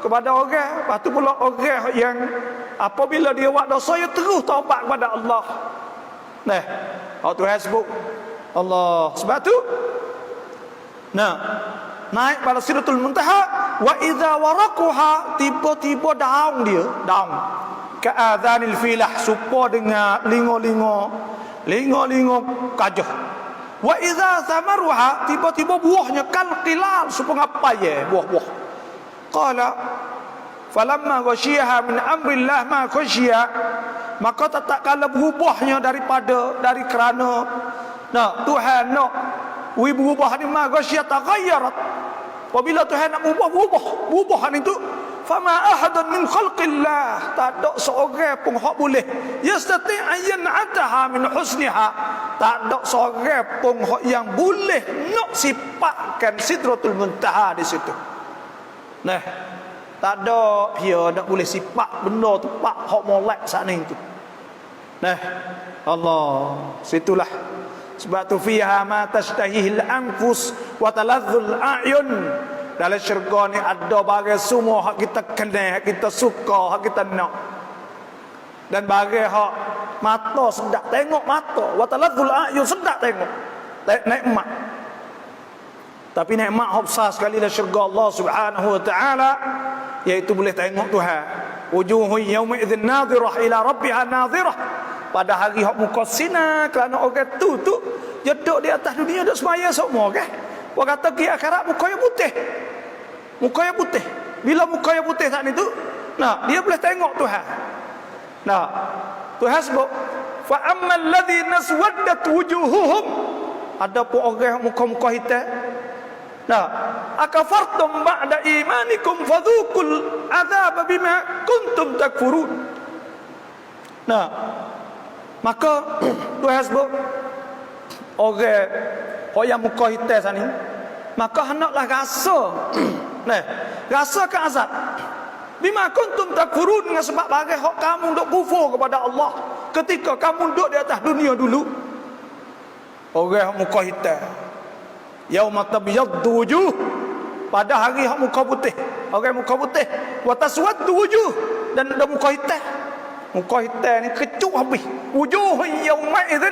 kepada orang. Lepas tu pula orang yang apabila dia buat dosa dia terus taubat kepada Allah. Nah, Tuhan sebut Allah. Sebab tu naik pada Sidratul Muntaha, wa idza waraquha, tiba-tiba daun dia, daun ka'adhanil filah, supaya dengar lingo-lingo gajah. Wa idza thamaruha, tiba-tiba buahnya kal qilal, supaya ngapai buah-buah. Qala falamma ghasyiha min amrillah ma khasyiya, maka tak kala berubahnya dari kerana Tuhan nak berubah ni ma ghasyiya taghayyarat. Apabila Tuhan nak berubah itu, fama ahadun min khalqillah, tak ada seorang pun hak boleh yastati ayyan ataha min husniha, tak ada seorang pun hak yang boleh nak sifatkan Sidratul Muntaha di situ. Nah, tak ada dia nak boleh sifat benda tu pak hak molek sana itu. Nah, Allah, situlah. Sebab tu fiha ma tashtahihil anfus wa taladzul a'yun. Dalam syurga ni ada barang semua hak kita kenal, hak kita suka, hak kita nak. Dan barang hak mata sedap tengok mata, wa taladzul a'yun, sedap tengok. Nikmat. Tapi nikmat hak besar sekali dalam syurga Allah Subhanahu wa taala. iaitu boleh tengok Tuhan. Wujuhun yauma idzin nadhirah ila rabbiha nadhirah. Pada hari hak muka sinar kerana orang tu dia duduk di atas dunia duk semaya semua kan. Orang kata di akhirat mukanya putih. Mukanya putih. Bila mukanya putih saat itu, nah, dia boleh tengok Tuhan. Nah, Tuhan sebut fa ammal ladzina aswaddat wujuhuhum, adapun orang muka-muka hitam. Nah, akafartum ba'da imanikum fadhuqul adzab bima kuntum takfurun. Nah, maka Tuhan sebut orang yang muka hitam sana ni, maka hendaklah rasa nah, rasa ke azab bima kuntum takfurun, dengan sebab bagai hak kamu duk kufur kepada Allah ketika kamu duduk di atas dunia dulu. Orang muka hitam, yauma tabyaddu wujuh, pada hari hak muka putih, orang muka putih, wa taswaddu wujuh, dan ada muka hitam. Muka hitam ni kecut habis. Wujuh yauma idzin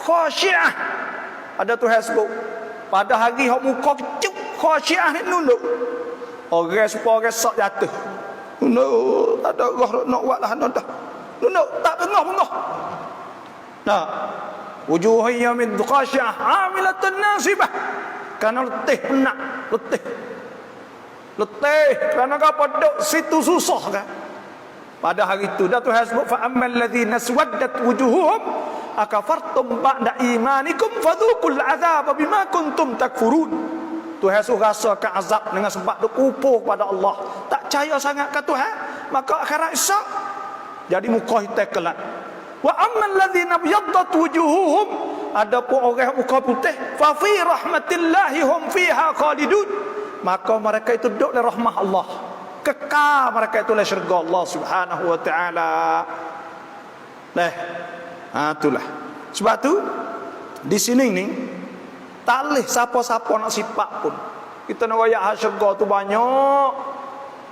khashi'ah. Ada Tuhan sebut pada hari hak muka kecut khashi'ah ni nunduk. Orang supaya orang sak jatuh. Nunduk, tak ada roh nak buat lah dah. Nunduk tak bengah-bengah. Nah, wujuh yamin khashi'ah 'amilatun nasibah. Kerana letih penat, letih kerana apa duduk situ susah kan. Pada hari itu dah Tuhan sebut fa ammal ladzina aswaddat wujuhuhum akafartum ba'da imanikum fadhuqul adzab bima kuntum takfurun. Tuhan suruh rasakan azab dengan sebab duk kufur kepada Allah, tak percaya sangat ke Tuhan, maka akhirat esok jadi muka hitam kelak. Wa ammal ladzina abyaddat wujuhuhum, adapun orang muka putih, fa fi rahmatillahi hum fiha khalidun, maka mereka itu duduk dalam rahmah Allah, kekal mereka itu dalam syurga Allah Subhanahu wa taala. Nah, itulah sebab tu di sini ni tak boleh siapa-siapa nak sifat pun. Kita nak royak syurga tu banyak.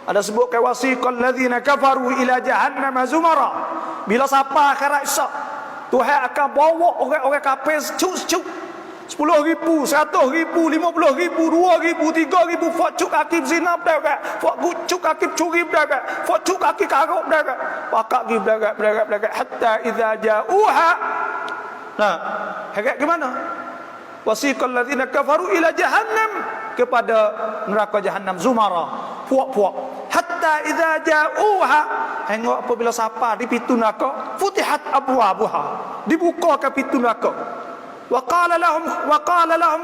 Ada sebut ke wasiqal ladzina kafaru ila jahannam zumara. Bila siapa akhirat esok, Tuhan akan bawa orang-orang kafir secuk-secuk. 10,000, 100,000, 50,000, 2,000, 3,000 fak cuk kaki zina berdekat, fak cuk kaki curi berdekat, fak cuk kaki karuk berdekat, pakak gi berdekat hatta idza ja'uha. Nah, hakikat gimana? Wasiqal ladzina kafaru ila jahannam, kepada neraka jahannam zumara, puak-puak. Hatta idza ja'uha, hingga apabila siapa di pintu neraka, futihat abwabuha, dibuka ke pintu neraka. Wa qala lahum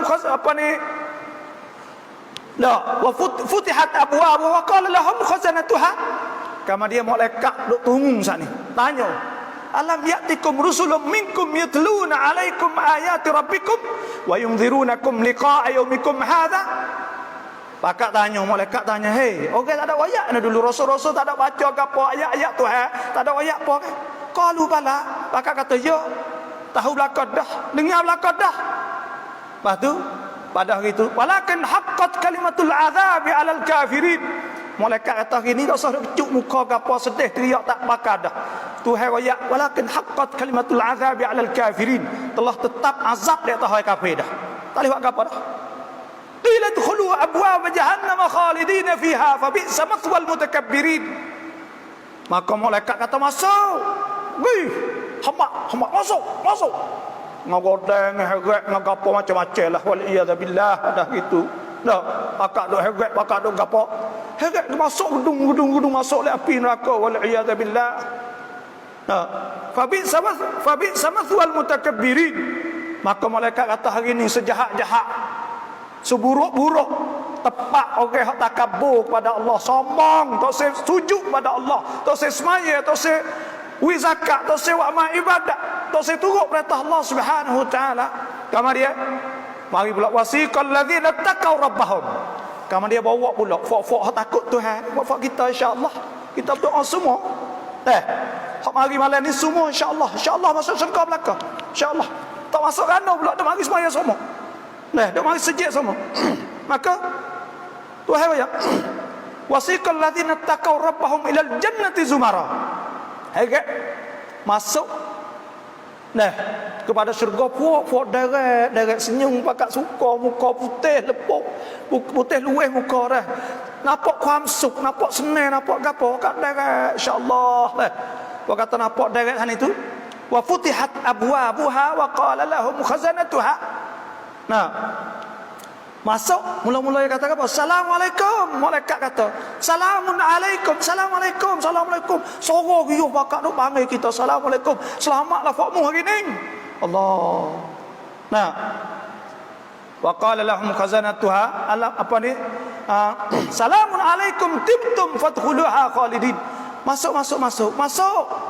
apa ni? La, wa futihat abwabuha wa qala lahum khazanatuha. Kama dia malaikat duk tunggu sat ni. Tanya, alam ya'tikum rusulun minkum yatluna 'alaikum ayati rabbikum wa yunzirunakum liqa'a yaumikum hadha. Pakak tanya, malaikat tanya, hei, orang tak ada wayak ni dulu, rasul-rasul tak ada baca ke apa ayat-ayat Tuhan, tak ada wayak apa ke? Qalu bala. Pakak kata, ya, tahu belakang dah, dengar belakang dah. Lepas tu pada hari itu, walakin haqqat kalimatul azabi 'alal kafirin. Malaikat kata hari ni tak usah cuk muka ke apa, sedih teriak tak bakal dah. Tuhan royak, walakin haqqat kalimatul azabi 'alal kafirin, telah tetap azab di atas orang kafir dah. Tak boleh buat apa dah. Qila dkhulu abwaab jahannam khalidina fiha fa bi'sa mathwal mutakabbirin. Maka malaikat kata masuk. Wih, hamba masuk. Ngagodeng heret ngagapo macam-macam lah, wal iyadzabillah dah gitu. Dah, pakak duk heret, pakak duk gapo. Heret masuk gedung masuk le api neraka, wal iyadzabillah. Nah, fa bi'sa mathwal mutakabbirin. Maka malaikat kata hari ni sejahat-jahat, seburuk-buruk tepat orang yang takabur kepada Allah, sombong, tak se sujud kepada Allah, tak se semaya, tak se wi zakat, tak se buat amal ibadat, tak se turut perintah Allah Subhanahu wa taala. Kama dia mari pula wasiqal ladzina taqaw rabbahum. Kama dia bawa pula fok-fok takut Tuhan, fok kita insya-Allah. Kita berdoa semua. Hak mari malam ni semua insya-Allah masuk syurga belaka. Insya-Allah. Tak masuk rana pula, dah mari semaya semua. Dah mari sejak semua. Maka Tuhan ayat wasiqal ladzina taqaw rabbahum ilal jannati zumara. Hakikat masuk kepada syurga, puak deret senyum, pakak suka, muka putih lepuk, putih lueh muka dah. nampak kuam suk, nampak senang, nampak gapo kat derek insya-Allah lah. Wa kata nampak derek han itu wa futihat abwabuha wa qala lahum khazanatuha. Nah, masuk mula-mula dia kata apa? Assalamualaikum. Malaikat kata, "Salamun alaikum, assalamualaikum, assalamualaikum." Sorok giyuh bakak duk panggil kita, "Assalamualaikum. Selamatlah fakmu hari ni." Allah. Nah, wa qala lahum khazanatuha, apa ni? Salamun alaikum tibtum fadkhuluha khalidin. Masuk.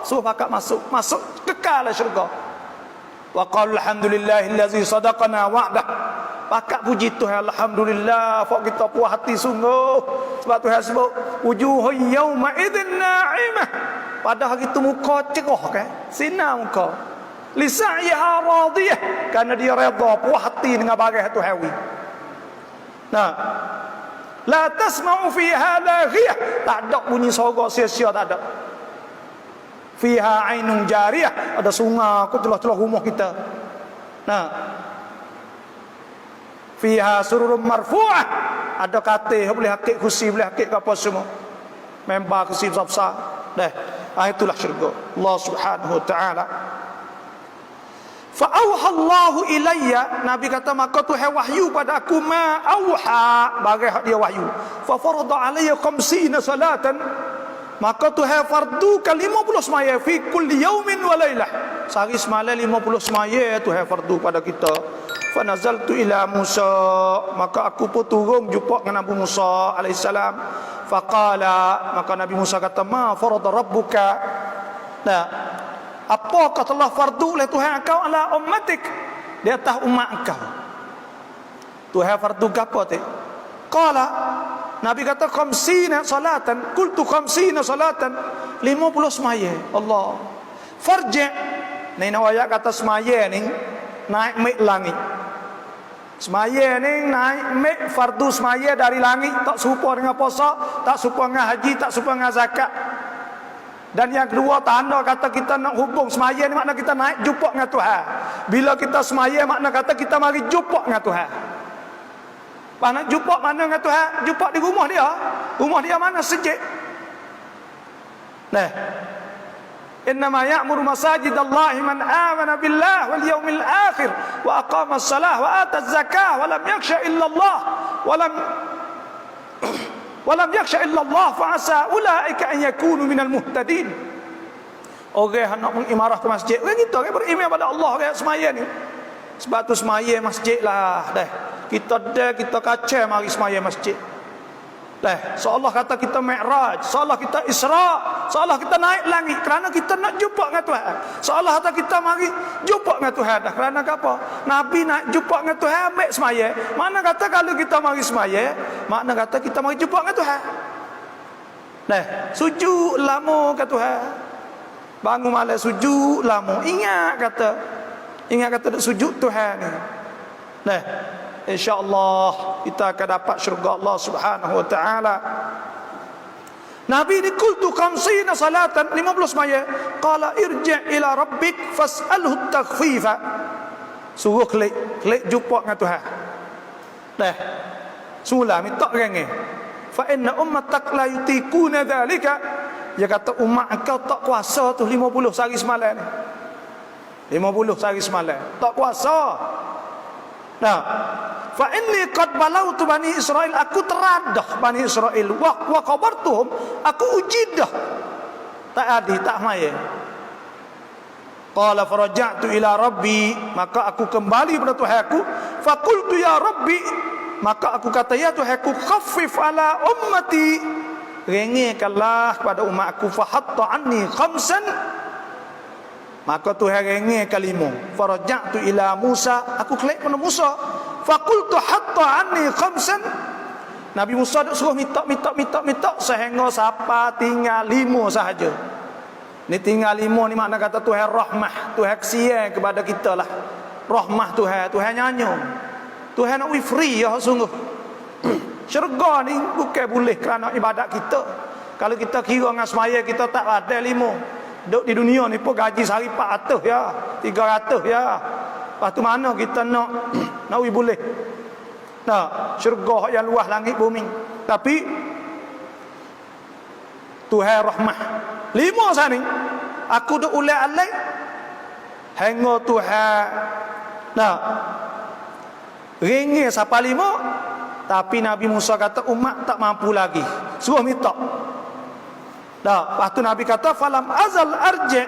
Suruh pakak masuk kekal syurga. Wa qala alhamdulillahillazi sadaqana wa'dah. Pakak puji Tuhan, alhamdulillah, fak kita puas hati sungguh. Sebab Tuhan sebut wujuhun yauma idzin na'imah. Pada hari itu muka cerah kan? Sinar muka. Lisa'iha radiyah, kerana dia redha, puas hati dengan barang Tuhan. Nah, la tasma'u fiha laghiyah, tak ada bunyi sorok sia-sia, tak ada. Fiha ainun jariyah, ada sungai ke celah-celah rumah kita. Nah, fiha sururun marfu'ah, ada katil boleh hakik kursi, boleh hakik apa semua, member kursi besar-besar. Dah, itulah syurga Allah Subhanahu wa taala. Fa auha Allahu ilayya, Nabi kata maka Tuhan wahyu pada aku ma auha, bagai dia wahyu. Fa farada alayya 50 salatan, maka Tuhan fardu ke 50 semaya fi kulli yaumin wa lailah. Sehari semalam 50 semaya Tuhan fardu pada kita. Fa nazaltu ila Musa, maka aku pun turun jumpa dengan Nabi Musa alaihissalam. Faqala, maka Nabi Musa kata, ma farada rabbuka. Nah, apakah telah fardu oleh Tuhan engkau ala ummatik, di atas umat engkau? Tuhan fardu gapo te? Qala, Nabi kata 50 salatan. Qultu 50 salatan, 50 semaya. Allah. Farji', ni ayat kata semaya ni naik mik langit. Semaya ni naik mik fardu semaya dari langit, tak serupa dengan puasa, tak serupa dengan haji, tak serupa dengan zakat. Dan yang kedua, tanda kata kita nak hubung semaya ni makna kita naik jumpa dengan Tuhan. Bila kita semaya makna kata kita mari jumpa dengan Tuhan. Pas nak jumpa mana dengan Tuhan? Jumpa di rumah dia. Rumah dia mana? Sejik. Nah, innama ya'muru masajidallahi man amana billah wal yawmil akhir wa aqama as-salah wa ata az-zakah wa lam yakhsha illa Allah walam yakhsha illa Allah fa asa ulaika an yakunu minal muhtadin. Orang nak mengimarah ke masjid, orang kita orang beriman pada Allah, orang semaya ni. Sebab tu semaya masjid lah dah. Kita kacau mari semaya masjid. Dah, seolah kata kita Mi'raj, seolah kita Isra, seolah kita naik langit kerana kita nak jumpa dengan Tuhan. Seolah kata kita mari jumpa dengan Tuhan dah. Kerana apa? Nabi nak jumpa dengan Tuhan ambil semaya. Mana kata kalau kita mari semaya, makna kata kita mari jumpa dengan Tuhan. Dah, sujud lama ke Tuhan. Bangun malam sujud lama. Ingat kata sujud Tuhan ni. Dah, InsyaAllah kita akan dapat syurga Allah Subhanahu wa ta'ala. Nabi ni kultu 50 salatan, 50 semaya. Qala irji' ila rabbik fas'alhu takhfifa. Suruh klik jumpa dengan Tuhan. Dah, semula minta rengi. Fa inna ummatak la yutikuna dhalika. Dia kata umat engkau tak kuasa tu 50 sehari semalam ni. 50 sehari semalam tak kuasa. Nah, fa inni qad balautu bani Israil, aku teradah bani Israil wa qabartuhum, aku uji dah. Tak adi, tak maya. Qala faraja'tu ila rabbi, maka aku kembali pada Tuhanku. Fa qultu ya rabbi, maka aku kata ya Tuhanku, khaffif ala ummati, ringankanlah kepada umatku. Fa hatta anni khamsan, maka Tuhan ringankan 5. Faraja'tu ila Musa, aku klik pada Musa. Faqultu hatta anni khamsan, Nabi Musa dak suruh minta sehingga siapa tinggal 5 sahaja. Ni tinggal 5 ni makna kata Tuhan rahmah, Tuhan kesian kepada kita lah. Rahmah Tuhan nyanyo. Tuhan nak we free ya sungguh. Syurga ni bukan boleh kerana ibadat kita. Kalau kita kira dengan semaya kita tak ada 5. Duk di dunia ni pun gaji sehari 400 ya, 300 ya. Lepas tu mana kita nak boleh. Nah, syurga yang luas langit bumi. Tapi Tuhan rahmah. 5 sani. Aku duk ulai alai hingga Tuhan ringgit siapa 5, tapi Nabi Musa kata umat tak mampu lagi, suruh minta. Lepas tu Nabi kata falam azal arji'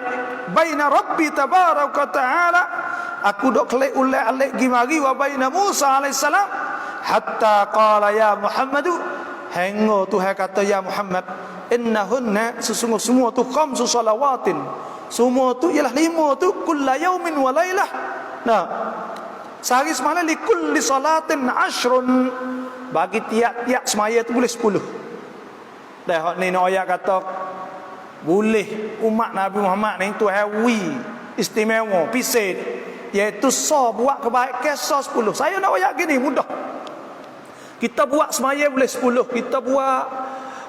baina rabbi tabaraka ta'ala, aku duk kelek ulai alik gimari wa baina Musa alaihissalam hatta qala ya Muhammadu, hingga Tuhan kata ya Muhammad, innahunna sesungguh semua tu khamsu salawatin, semua tu ialah 5 tu kulla yaumin wa lailah. Sehari semalam li kulli salatin 10, bagi tiap-tiap semaya tu boleh 10. Dah ni ayat kata boleh umat Nabi Muhammad ni Tuhan istimewa pisah, iaitu buat kebaikan 10. Saya nak ayat gini mudah. Kita buat semaya boleh 10, kita buat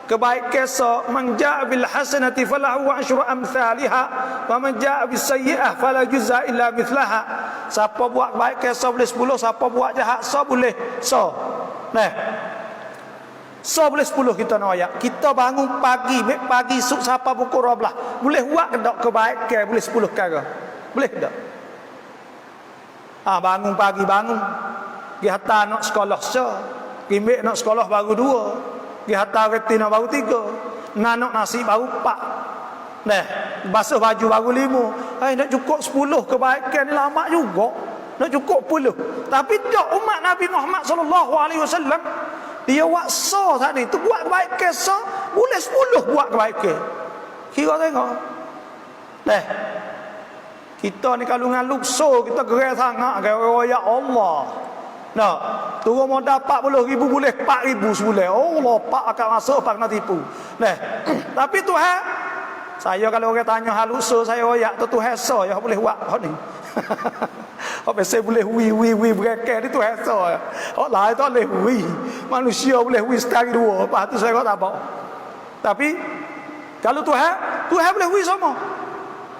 kebaikan man jaa bil hasanati falahu asyru amsalha wa man jaa bis sayyi'ah fala juzaa illa mithlaha. Siapa buat kebaikan boleh 10, siapa buat jahat boleh boleh 10. Kita nak ayat, kita bangun pagi suk siapa pukul 12 boleh buat ke tak kebaikan boleh 10 perkara, boleh tak? Bangun pagi pergi hantar anak sekolah Kimbik nak sekolah baru 2, pergi hantar reti nak baru 3, nak nasi baru 4, basuh baju baru 5. Nak cukup 10 kebaikan ni lama juga, nak cukup 10. Tapi tak, umat Nabi Muhammad SAW dia buat tadi tu buat kebaikan boleh 10 buat kebaikan. Kira tengok kita ni kalau ngaluk kita gerai sangat ya Allah. Turun mau dapat 10,000 boleh 4,000 sebulan. Allah, pak akan masuk pak nak tipu. Tapi Tuhan, saya kalau orang tanya halus saya royak tu Tuhan ya boleh buat hak ni. Hak biasa boleh wi berekek ni Tuhan ya. Hak lain tu boleh wi. Manusia boleh wi sekali 2, lepas tu saya tak apa. Tapi kalau Tuhan boleh wi semua.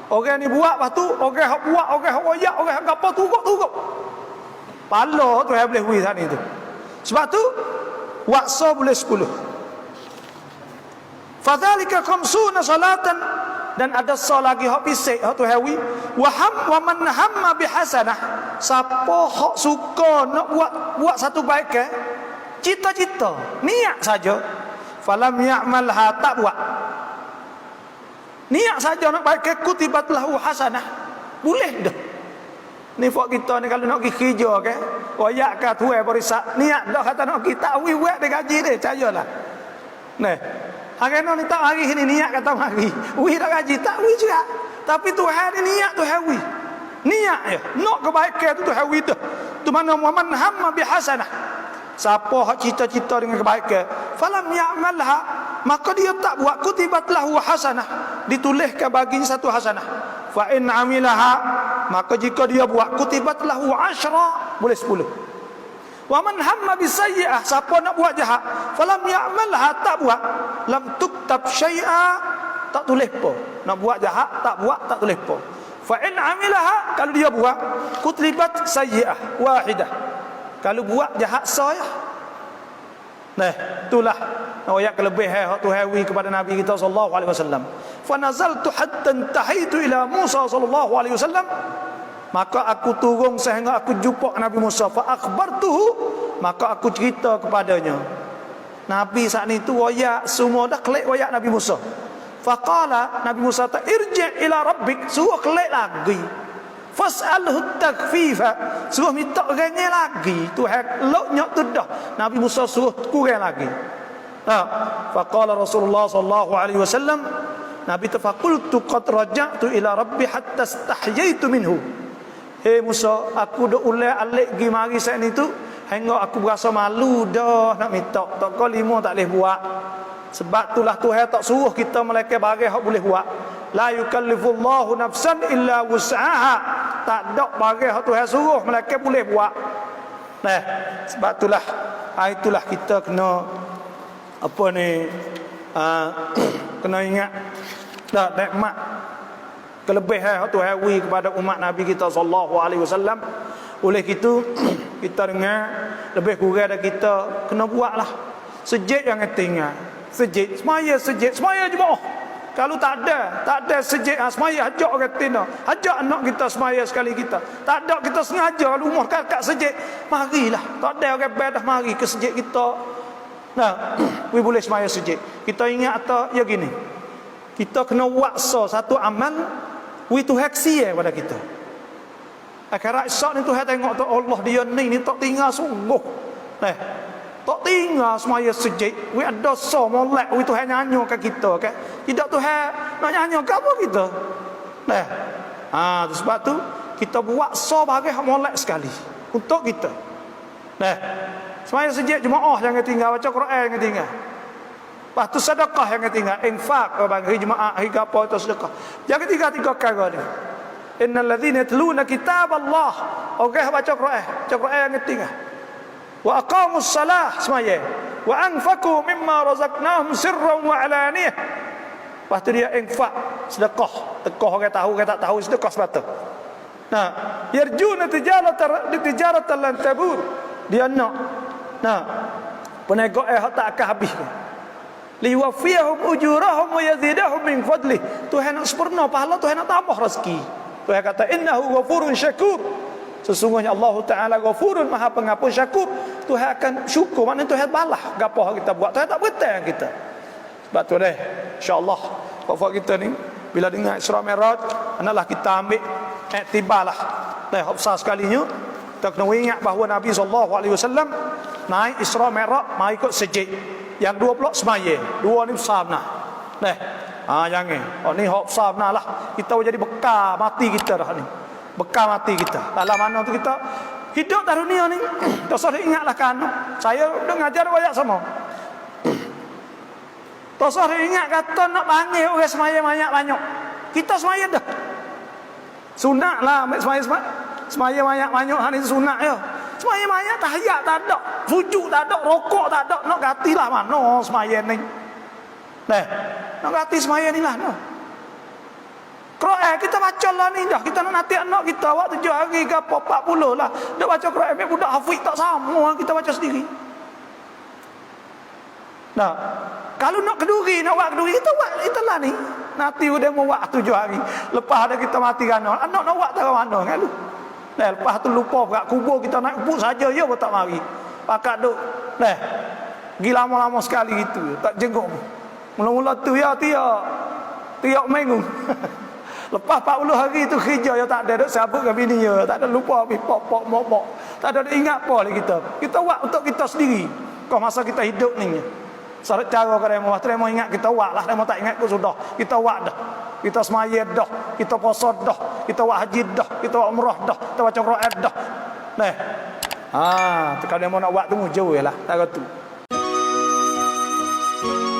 Orang ni buat, lepas tu orang hak buat, orang hak royak, orang hak apa turut. Pala Tuhan boleh wi tadi tu. Sebab tu waksa boleh 10. Fadzalika khamsuna salatan, dan ada lagi hak pisik hak Tuhan wi wa man hamma bihasanah, siapa hak suka nak buat satu baik cita-cita niat saja, falam ya'malha, tak buat niat saja nak baik kutibat lahu hasanah, boleh dah. Ni fak kita ni kalau nak pergi kerja royak ke tuai barisak niat dah kata nak kita buat dia gaji dia cayalah. Hari ni tak hari ni niat kata mari dah gaji tak juga. Tapi Tuhan ni niat Tuhan niat ya nak kebaikan tu Tuhan dah. Tu mana man hamma bihasanah, siapa hak cita-cita dengan kebaikan falam ya'malha, maka dia tak buat kutibat lahu hasanah, dituliskan baginya satu hasanah. Fa in amilaha, maka jika dia buat kutibat lahu 10, boleh 10. Wa man hamma bisayyi'ah, siapa nak buat jahat falam ya'malha, tak buat, lam tuktab syai'a, tak tulis apa. Nak buat jahat tak buat, tak tulis apa. Fa in amilaha, kalau dia buat kutibat sayyi'ah wahidah, kalau buat jahat saya. Itulah ayat kelebihan Tuhan kepada Nabi kita sallallahu alaihi wasallam. Fa nazaltu hatta intahaitu ila Musa sallallahu alaihi wasallam, maka aku turun sehingga aku jumpa Nabi Musa. Fa akhbartuhu, maka aku cerita kepadanya. Nabi saat itu ayat semua dah kelek ayat Nabi Musa. Fa qala, Nabi Musa ta irji' ila rabbik, suruh kelek lagi. Fas'alhu takhfifa, suruh minta kurangnya lagi. Tuhan loknya tu dah, Nabi Musa suruh kurang lagi. Faqala Rasulullah sallallahu alaihi wasallam, Nabi tafaqultu qad raja'tu ila rabbi hatta istahyaitu minhu. Hei Musa, aku dah ulai alik pergi mari saat ni tu hingga aku berasa malu dah nak minta. Tak kau 5 tak boleh buat. Sebab itulah Tuhan tak suruh kita melekeh barang hak boleh buat. La yukallifullahu nafsan illa wus'aha, tak ada barang hak Tuhan suruh melekeh boleh buat. Sebab itulah kita kena kena ingat dah nikmat kelebihan hak Tuhan kepada umat Nabi kita sallallahu alaihi wasallam. Oleh itu kita dengar lebih kurang dah kita kena buatlah sejak yang tinggal. semaya jemaah. Kalau tak ada sejid semaya ajak orang tina, ajak anak kita semaya sekali kita. Tak ada kita sengaja kalau umur kakak sejid, marilah. Tak ada orang bedah mari ke sejid kita. Nah, we boleh semaya sejid. Kita ingat atau ya gini. Kita kena waksa satu amal, we tu haksi pada kita. Akhirat esok ni Tuhan tengok tu Allah dia ni tak tinggal sungguh. Nah, tak tinggal semaya sejid. We ada dosa molek we Tuhan nyanyo ke kita kan. Tidak Tuhan nak nyanyo ke apa kita. Nah. Sebab tu kita buat so bagi molek sekali untuk kita. Nah. Semaya sejid jemaah jangan tinggal, baca Quran jangan tinggal. Lepas tu sedekah jangan tinggal, infak bagi jemaah hari apa itu sedekah. Jangan tinggal tiga perkara ni. Innal ladzina yatluna kitab Allah. Orang baca Quran jangan tinggal. Wa aqamus salah semaya. Wa anfaqu mimma razaqnahum sirran wa alaniyah. Lepas tu dia infak, sedekah. Tekah orang tahu, orang tak tahu sedekah sebab tu. Nah, yarjuna tijaratan lan tabur. Dia nak. Nah, perniagaan tak akan habis. Liwafiyahum ujurahum wa yazidahum min fadlih. Tuhan nak sempurna pahala, Tuhan nak tambah rezeki. Tuhan kata innahu ghafurun syakur. Sesungguhnya Allah Taala ghafurun maha pengampun syakur. Tuhan akan syukur, maknanya Tuhan balas gapo kita buat. Tuhan tak berhutang kita. Sebab tu deh, insya-Allah pokok kita ni bila dengar Isra Mi'raj, hendaklah kita ambil iktibarlah. Dah besar sekalinya kita kena ingat bahawa Nabi SAW naik Isra Mi'raj mai ikut sejid. Yang dua pula semaya. Dua ni besar benar. Jangan. Ni hak besar benar lah. Kita jadi bekal mati kita dah ni. Bekal mati kita. Dalam mana tu kita hidup dalam dunia ni. Tak usah ingatlah kan. Saya dah ngajar banyak sama. Tak usah ingat kata nak panggil orang semaya banyak-banyak. Kita semaya dah. Sunat lah ambil semaya banyak-banyak hari sunat je. Semaya banyak tahiyat tak ada, fujuk tak ada, rokok tak ada, nak ganti lah mana semaya ni. Nak ganti semaya ni lah. Quran kita baca lah ni dah. Kita nak nanti anak kita waktu 7 hari ke apa 40 lah. Dia baca Quran ambil budak hafiz tak sama, kita baca sendiri. Nah, kalau nak keduri, nak buat keduri, kita buat itulah ni. Nanti udah mau buat 7 hari. Lepas ada kita mati kan. Anak nak buat tak mana kan lu. Lepas tu lupa berat kubur kita naik kubur saja ya tak mari. Pakat duk. Pergi lama-lama sekali gitu, tak jenguk. Mula-mula tu ya tiap minggu. Lepas 40 hari tu kerja ya tak ada duk sabut dengan bini ya, tak ada lupa pok mok. Tak ada ingat apa lagi kita. Kita buat untuk kita sendiri. Kau masa kita hidup ni. Cara kalau mau ingat kita buat lah, mau tak ingat pun sudah. Kita buat dah. Kita semaya dah, kita puasa dah, kita buat haji dah, kita buat umrah dah, kita baca Quran dah. Kalau dia mau nak buat tu jauh lah, tak tu.